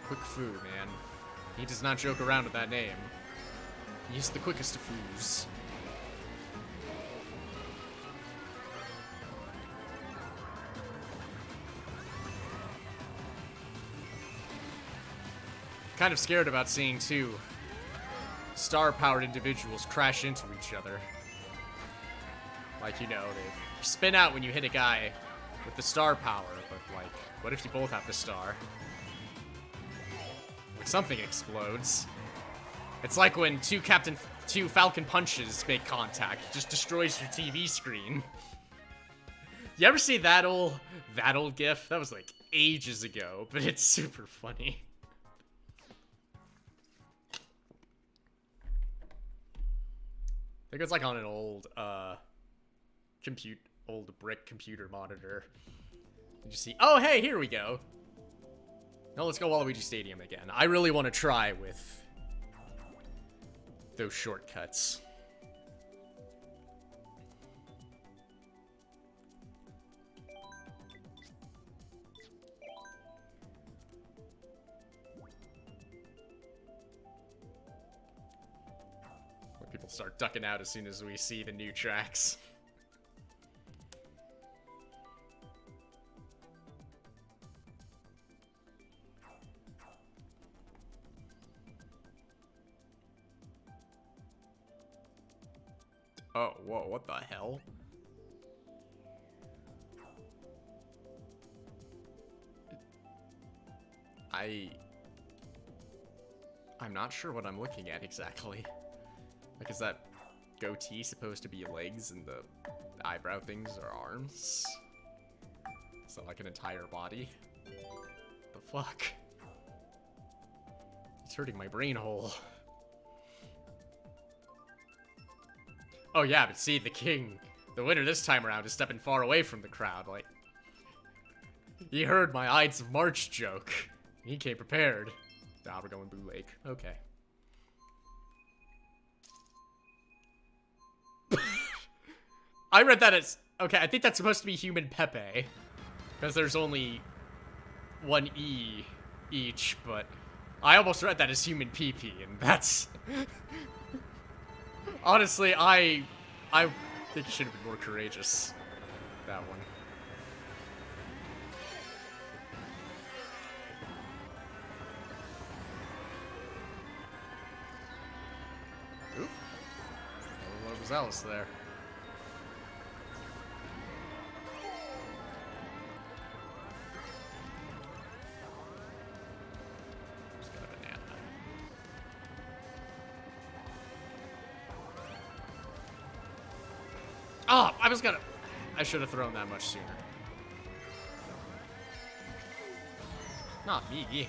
Quick Fu, man. He does not joke around with that name. He's the quickest of foos. Kind of scared about seeing two star-powered individuals crash into each other. Like, you know, they spin out when you hit a guy with the star power, but like, what if you both have the star? Like, something explodes. It's like when two Falcon punches make contact. It just destroys your TV screen. You ever see that old GIF? That was like ages ago, but it's super funny. I think it's like on an old old brick computer monitor. You see, oh hey, here we go. Now let's go Waluigi Stadium again. I really want to try with those shortcuts. Where people start ducking out as soon as we see the new tracks. Oh, whoa, what the hell? I'm not sure what I'm looking at exactly. Like, is that goatee supposed to be legs and the eyebrow things are arms? Is that like an entire body? The fuck? It's hurting my brain hole. Oh yeah, but see, the king, the winner this time around, is stepping far away from the crowd. Like, he heard my Ides of March joke. He came prepared. Nah, we're going Blue Lake. Okay. I read that as... Okay, I think that's supposed to be Human Pepe. Because there's only one E each, but... I almost read that as Human PP, and that's... Honestly, I think you should have been more courageous. That one. Oop. overzealous there. Just got a banana. Oh, I should have thrown that much sooner. Not me.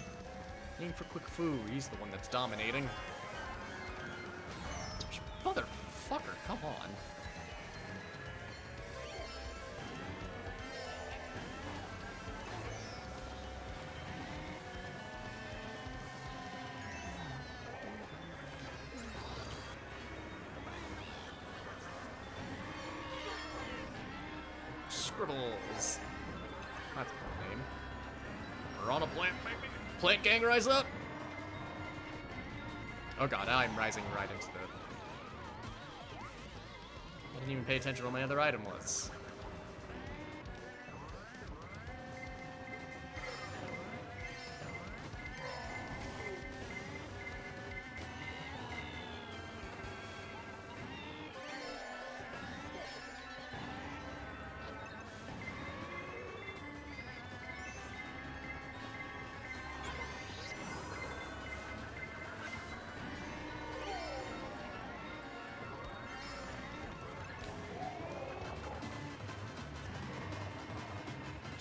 Aim for quick foo. He's the one that's dominating. Motherfucker, come on. Scribbles. That's a cool name. We're on a plant, baby. Plant gang, rise up! Oh god, I'm rising right into the... I didn't even pay attention to what my other item was.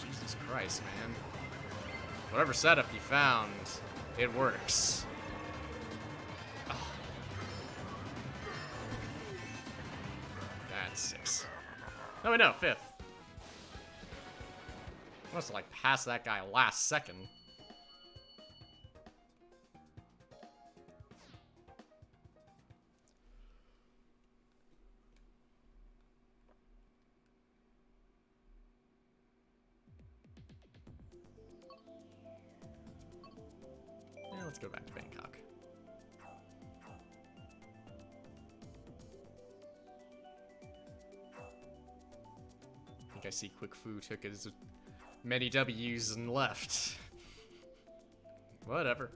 Jesus Christ, man. Whatever setup you found, it works. Oh. That's 6. No, wait, no, 5th. I must have, like, passed that guy last second. Let's go back to Bangkok. I think I see Quick Fu took as many W's and left. Whatever.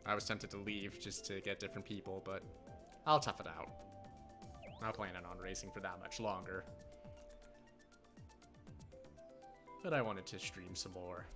I was tempted to leave just to get different people, but I'll tough it out. Not planning on racing for that much longer. But I wanted to stream some more.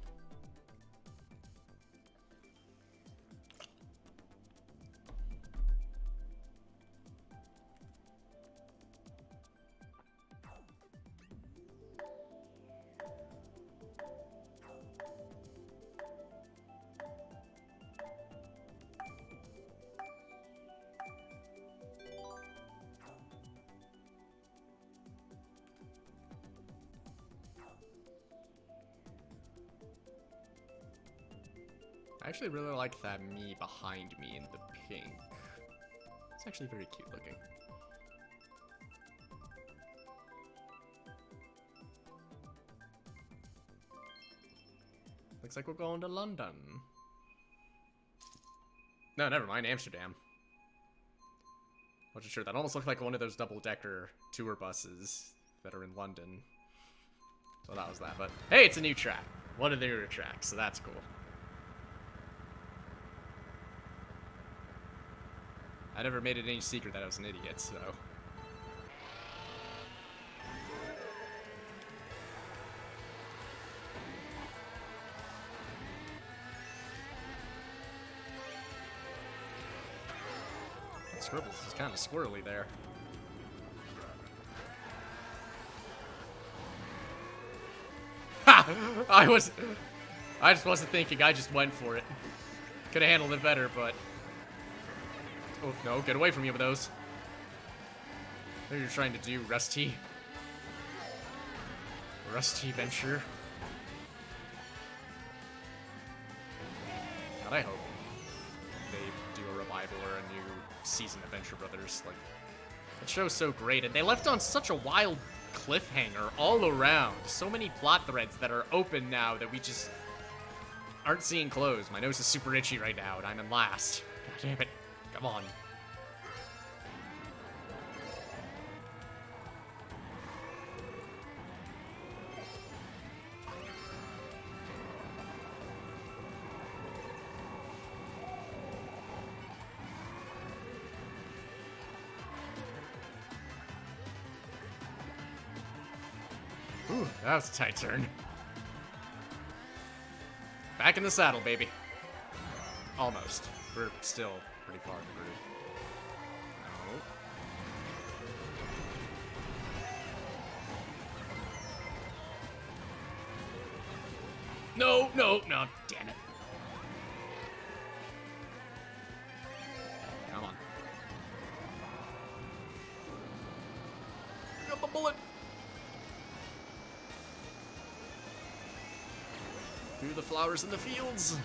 I actually really like that me behind me in the pink. It's actually very cute looking. Looks like we're going to London. No, never mind, Amsterdam. Wasn't sure, that almost looked like one of those double-decker tour buses that are in London. So that was that, but hey, it's a new track. One of the newer tracks, so that's cool. I never made it any secret that I was an idiot, so... Scribbles is kind of squirrely there. Ha! I just wasn't thinking, I just went for it. Could have handled it better, but... Oh, no, get away from me with those. What are you trying to do, Rusty? Rusty Venture? God, I hope they do a revival or a new season of Venture Brothers. Like, the show's so great, and they left on such a wild cliffhanger all around. So many plot threads that are open now that we just aren't seeing close. My nose is super itchy right now, and I'm in last. God damn it. Come on. Whew, that was a tight turn. Back in the saddle, baby. Almost. We're still pretty far through. No. No, damn it. Come on. I got the bullet. Through the flowers in the fields.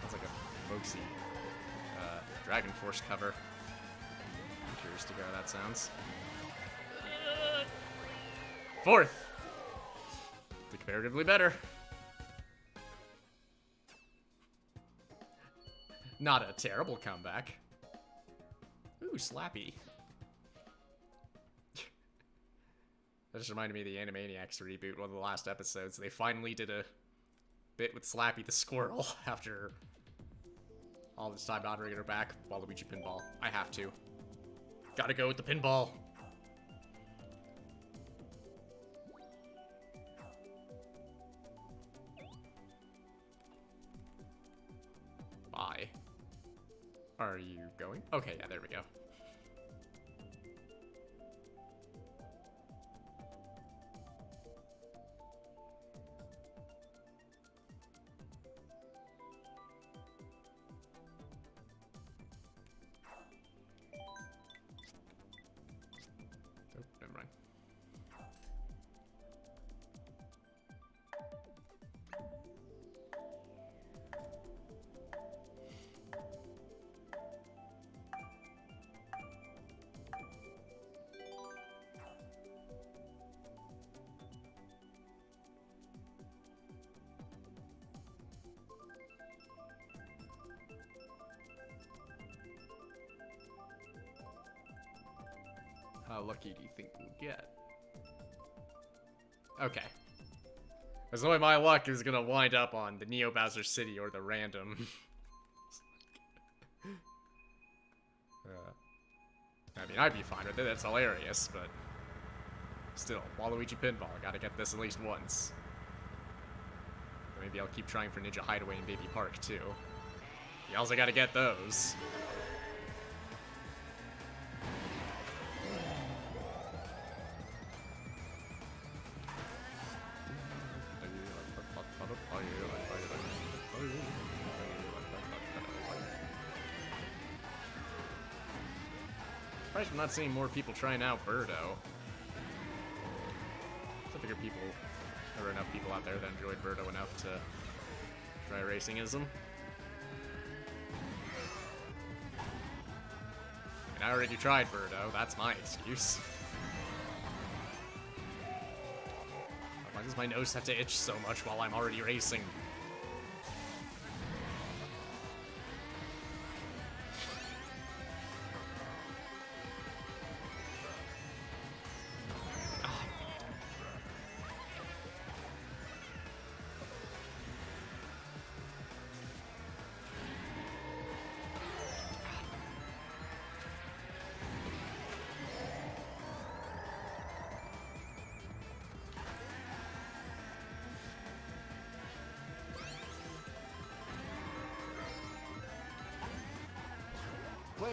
Sounds like a folksy Dragon Force cover. I'm curious to hear how that sounds. Fourth. The comparatively better. Not a terrible comeback. Ooh, Slappy. That just reminded me of the Animaniacs reboot, one of the last episodes. They finally did a bit with Slappy the squirrel after all this time not bringing her back. Waluigi pinball. I have to. Gotta go with the pinball. Bye. Are you going? Okay, yeah, there we go. Oh, never mind. How lucky do you think we'll get? Okay. There's no way my luck is gonna wind up on the Neo Bowser City or the random. I mean, I'd be fine with it, that's hilarious, but still, Waluigi Pinball, I gotta get this at least once. Maybe I'll keep trying for Ninja Hideaway and Baby Park too. You also gotta get those. I'm not seeing more people trying out Birdo. I figure there were enough people out there that enjoyed Birdo enough to try racing as them. I mean, I already tried Birdo, that's my excuse. Why does my nose have to itch so much while I'm already racing?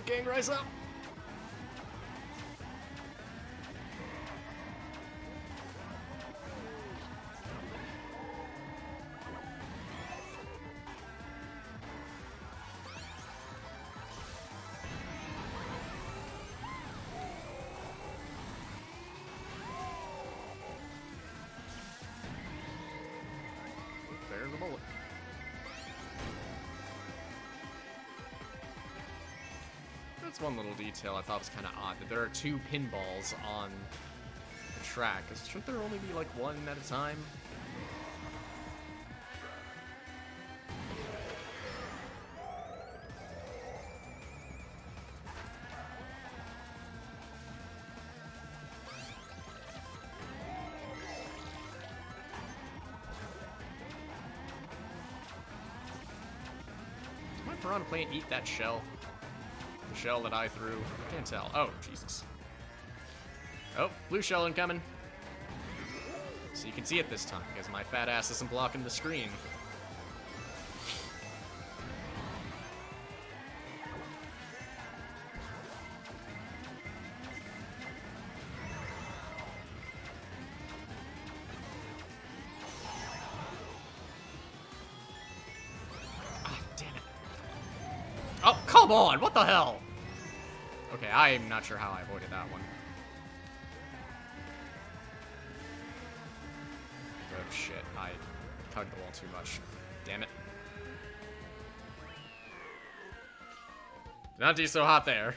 Gang, rise up! There's the bullet. That's one little detail I thought was kind of odd, that there are two pinballs on the track. Shouldn't there only be like one at a time? Did my piranha plant eat that shell? Shell that I threw. I can't tell. Oh, Jesus. Oh, blue shell incoming. So you can see it this time, because my fat ass isn't blocking the screen. Ah, damn it. Oh, come on! What the hell? Okay, I'm not sure how I avoided that one. Oh shit, I tugged the wall too much. Damn it. Not do so hot there.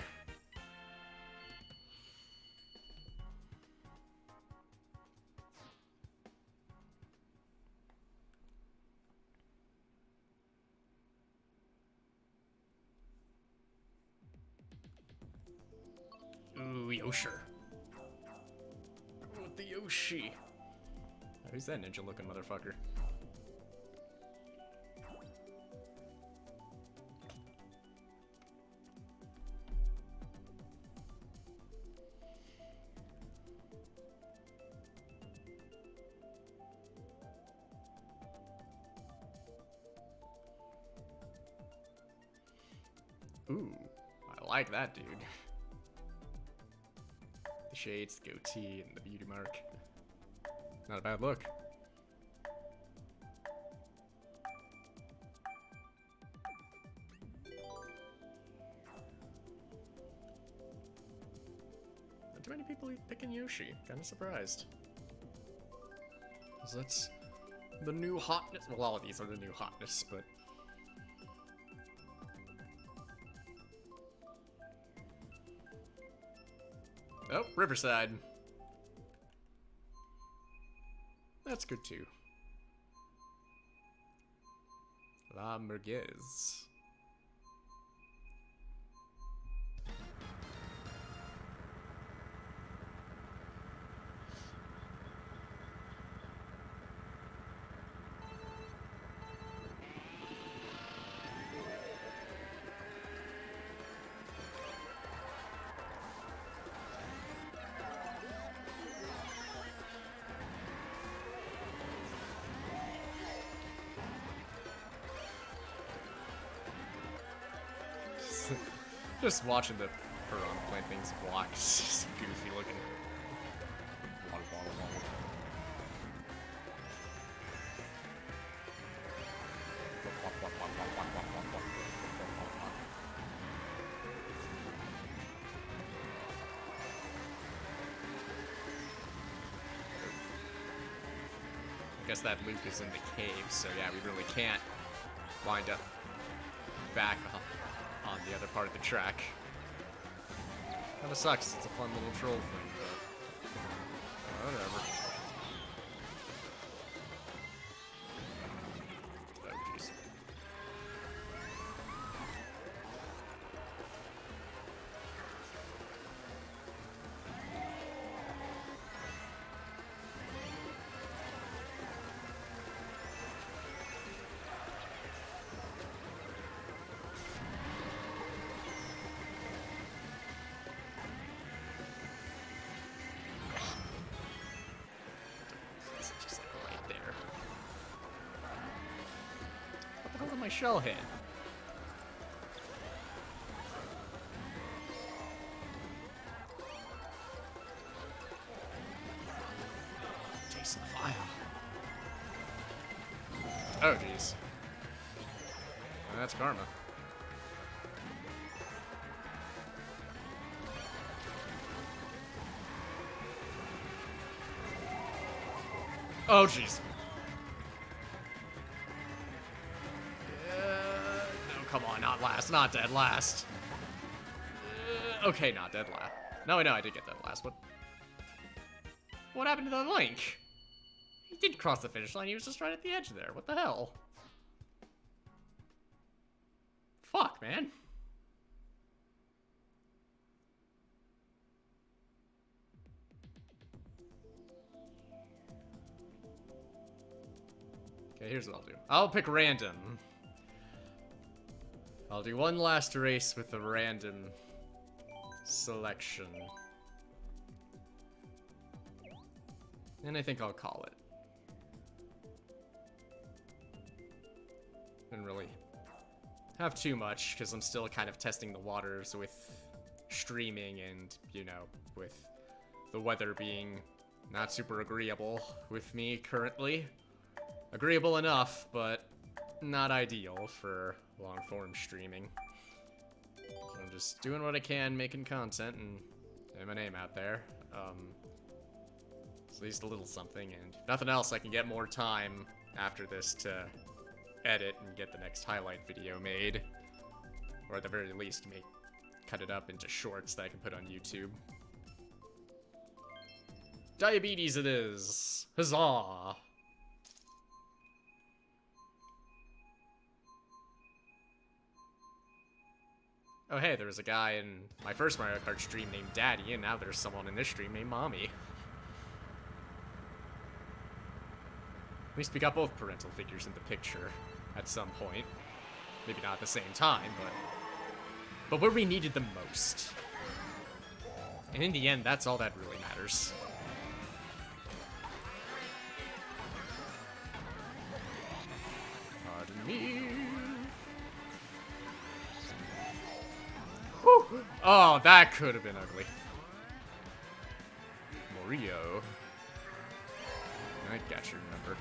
Ooh, Yoshi. With the Yoshi. Oh, who's that ninja looking motherfucker? Ooh, I like that dude. The shades, the goatee, and the beauty mark. Not a bad look. Not too many people picking Yoshi. Kinda surprised. Because that's the new hotness. Well, all of these are the new hotness, but... Oh, Riverside. That's good too. La Merguez. Just watching the piranha plant things block is just goofy looking. I guess that loop is in the cave, so yeah, we really can't wind up back on the other part of the track. Kinda sucks, it's a fun little troll thing, but whatever. Oh, jeez. Just like right there. What the hell did my shell hit? Jason File. Oh, jeez. That's karma. Oh, jeez. No, come on, not last. Not dead last. Okay, not dead last. No, I did get dead last. What happened to the Link? He did cross the finish line. He was just right at the edge there. What the hell? Fuck, man. Okay, here's what I'll do. I'll pick random. I'll do one last race with a random selection. And I think I'll call it. Didn't really have too much, because I'm still kind of testing the waters with streaming and, you know, with the weather being not super agreeable with me currently. Agreeable enough, but not ideal for long-form streaming. So I'm just doing what I can, making content, and getting my name out there. It's at least a little something, and if nothing else, I can get more time after this to edit and get the next highlight video made. Or at the very least, cut it up into shorts that I can put on YouTube. Diabetes it is! Huzzah! Oh hey, there was a guy in my first Mario Kart stream named Daddy, and now there's someone in this stream named Mommy. At least we got both parental figures in the picture at some point. Maybe not at the same time, but where we needed them most. And in the end, that's all that really matters. Pardon me. Whew. Oh, that could have been ugly. Mario. I got your number.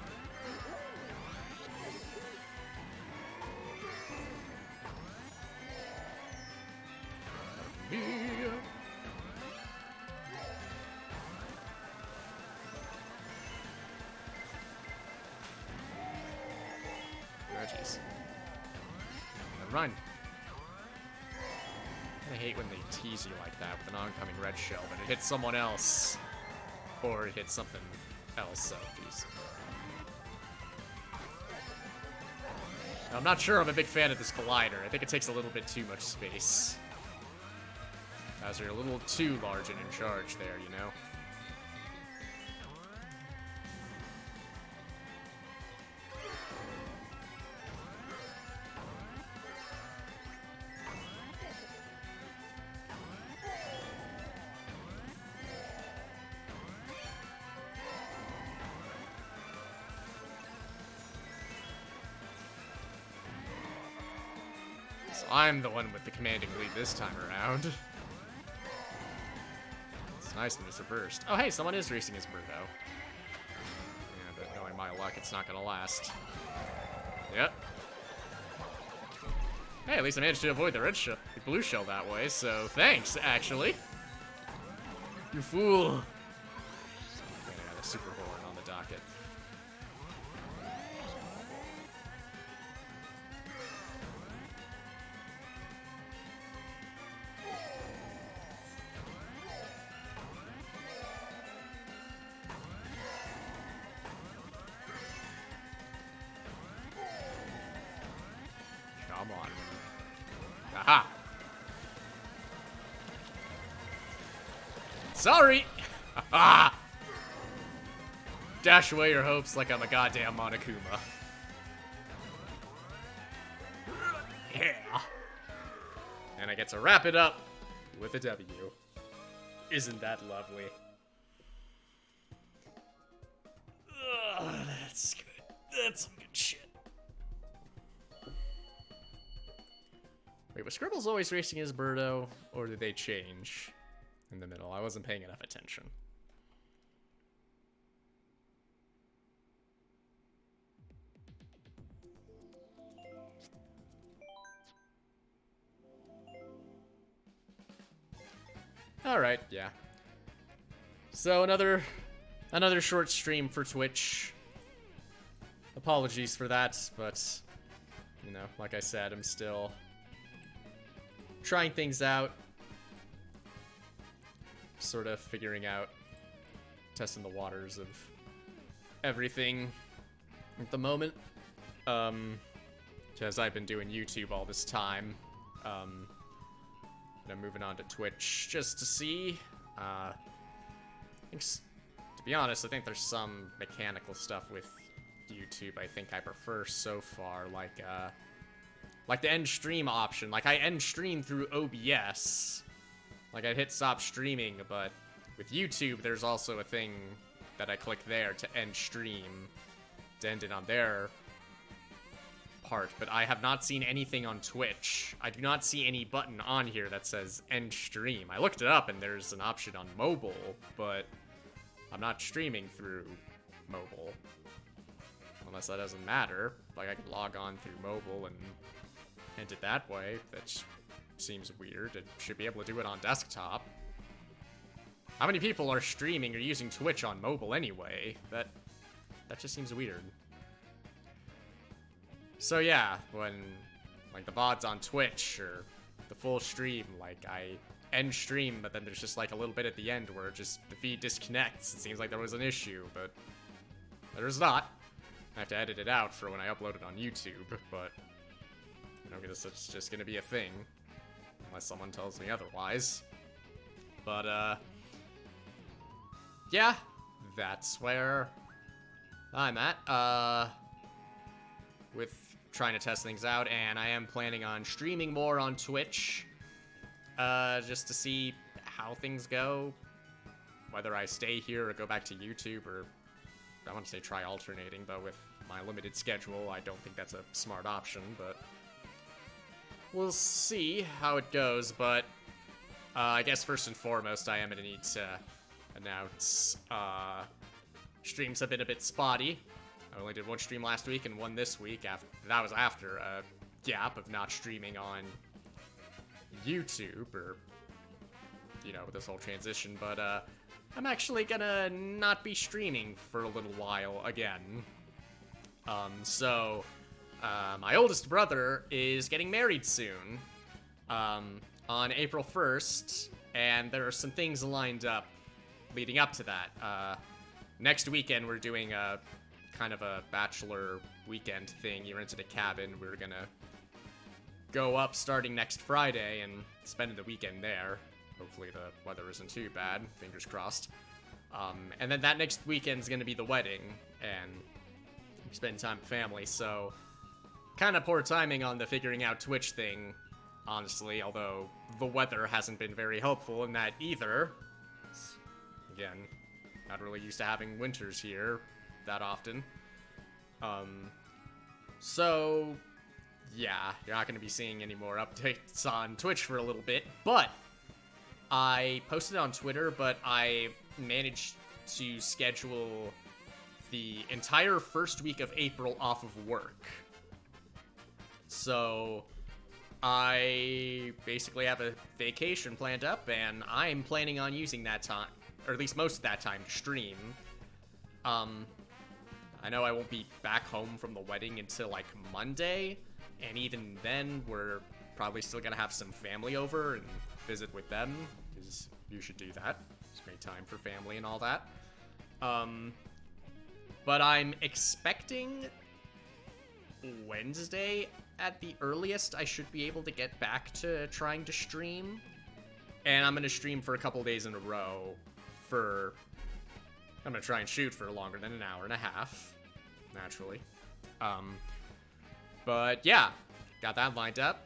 Oh, jeez. Never mind. I hate when they tease you like that with an oncoming red shell, but it hits someone else. Or it hits something else, so jeez. I'm not sure I'm a big fan of this collider. I think it takes a little bit too much space. As you're a little too large and in charge there, you know? So I'm the one with the commanding lead this time around. It's nice and it's reversed. Oh hey, someone is racing his Birdo. Yeah, but knowing my luck, it's not gonna last. Yep. Hey, at least I managed to avoid the blue shell that way, so thanks, actually. You fool. Okay, I got a super horn on the docket. Come on. Aha! Sorry! Haha! Dash away your hopes like I'm a goddamn Monokuma. Yeah! And I get to wrap it up with a W. Isn't that lovely? Ugh, that's good. That's some good shit. Wait, was Scribble's always racing his Birdo, or did they change in the middle? I wasn't paying enough attention. Alright, yeah. So another short stream for Twitch. Apologies for that, but, you know, like I said, I'm still trying things out, sort of figuring out, testing the waters of everything at the moment, because I've been doing YouTube all this time, and I'm moving on to Twitch just to see. I think, to be honest, I think there's some mechanical stuff with YouTube I think I prefer so far, like the end stream option. Like, I end stream through OBS. Like, I hit stop streaming, but with YouTube, there's also a thing that I click there to end stream, to end it on their part, but I have not seen anything on Twitch. I do not see any button on here that says end stream. I looked it up and there's an option on mobile, but I'm not streaming through mobile. Unless that doesn't matter. Like, I can log on through mobile and end it that way. That seems weird. It should be able to do it on desktop. How many people are streaming or using Twitch on mobile anyway? That just seems weird. So yeah, when, like, the VOD's on Twitch, or the full stream, like, I end stream, but then there's just, like, a little bit at the end where just the feed disconnects. It seems like there was an issue, but there's not. I have to edit it out for when I upload it on YouTube, but, you know, because it's just gonna be a thing, unless someone tells me otherwise. But, yeah, that's where I'm at, with trying to test things out, and I am planning on streaming more on Twitch, just to see how things go, whether I stay here or go back to YouTube, or I want to say try alternating, but with my limited schedule, I don't think that's a smart option, but we'll see how it goes. But I guess first and foremost, I am going to need to announce streams have been a bit spotty. I only did one stream last week and one this week. That was after a gap of not streaming on YouTube, or, you know, this whole transition. But I'm actually gonna not be streaming for a little while again. So my oldest brother is getting married soon, on April 1st, and there are some things lined up leading up to that. Next weekend, we're doing a kind of a bachelor weekend thing. He rented a cabin. We're gonna go up starting next Friday and spend the weekend there. Hopefully the weather isn't too bad. Fingers crossed. And then that next weekend's gonna be the wedding, and spend time with family, so kind of poor timing on the figuring out Twitch thing, honestly, although the weather hasn't been very helpful in that either. Again, not really used to having winters here that often. So yeah, you're not going to be seeing any more updates on Twitch for a little bit, but I posted on Twitter, but I managed to schedule the entire first week of April off of work. So I basically have a vacation planned up, and I'm planning on using that time, or at least most of that time, to stream. I know I won't be back home from the wedding until, like, Monday, and even then, we're probably still gonna have some family over and visit with them, because you should do that. Just make time for family and all that. But I'm expecting Wednesday at the earliest I should be able to get back to trying to stream. And I'm gonna stream for a couple days in a row I'm gonna try and shoot for longer than an hour and a half, naturally. But yeah, got that lined up.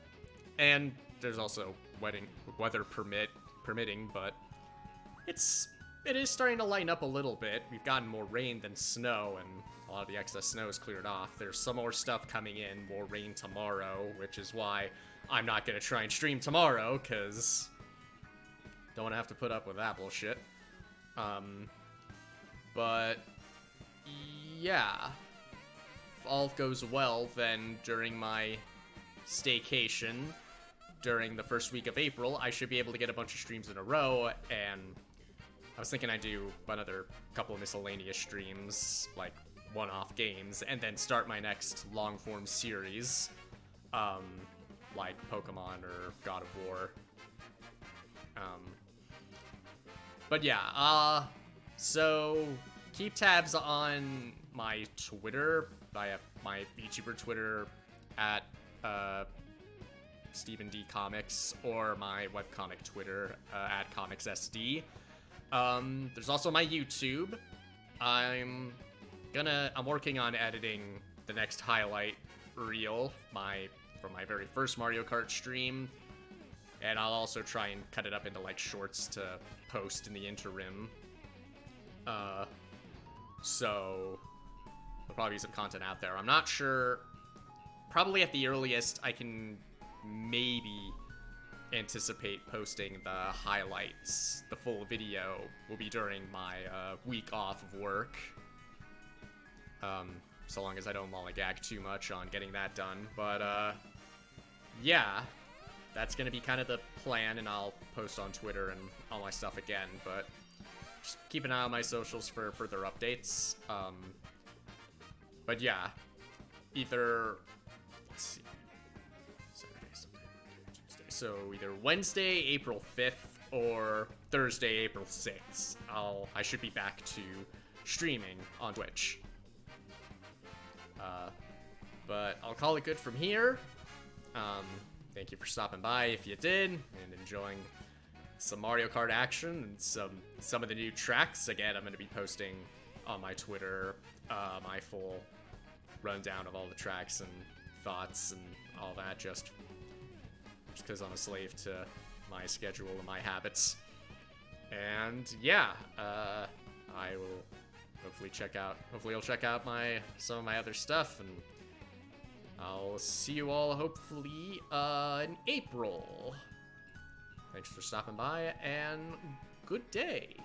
And there's also weather permitting, but it is starting to lighten up a little bit. We've gotten more rain than snow, and a lot of the excess snow is cleared off. There's some more stuff coming in, more rain tomorrow, which is why I'm not gonna try and stream tomorrow, because don't want to have to put up with that bullshit. But yeah, if all goes well, then during my staycation, during the first week of April, I should be able to get a bunch of streams in a row, and I was thinking I'd do another couple of miscellaneous streams, like one-off games, and then start my next long-form series, like Pokemon or God of War. But yeah, so keep tabs on my Twitter. I have my Vtuber Twitter at Stephen D Comics, or my webcomic Twitter at ComicsSD. There's also my YouTube. I'm working on editing the next highlight reel from my very first Mario Kart stream, and I'll also try and cut it up into like shorts to post in the interim. So there'll probably be some content out there. I'm not sure. Probably at the earliest, I can maybe anticipate posting the highlights. The full video will be during my week off of work. So long as I don't lollygag too much on getting that done. But yeah, that's gonna be kind of the plan, and I'll post on Twitter and all my stuff again. But just keep an eye on my socials for further updates. But yeah, either, let's see, Saturday, Sunday, Monday, Tuesday. So either Wednesday, April 5th, or Thursday, April 6th. I should be back to streaming on Twitch. But I'll call it good from here. Thank you for stopping by if you did, and enjoying some Mario Kart action and some of the new tracks. Again, I'm going to be posting on my Twitter my full rundown of all the tracks and thoughts and all that, just because I'm a slave to my schedule and my habits. And yeah, I will hopefully you'll check out some of my other stuff, and I'll see you all hopefully in April. Thanks for stopping by, and good day.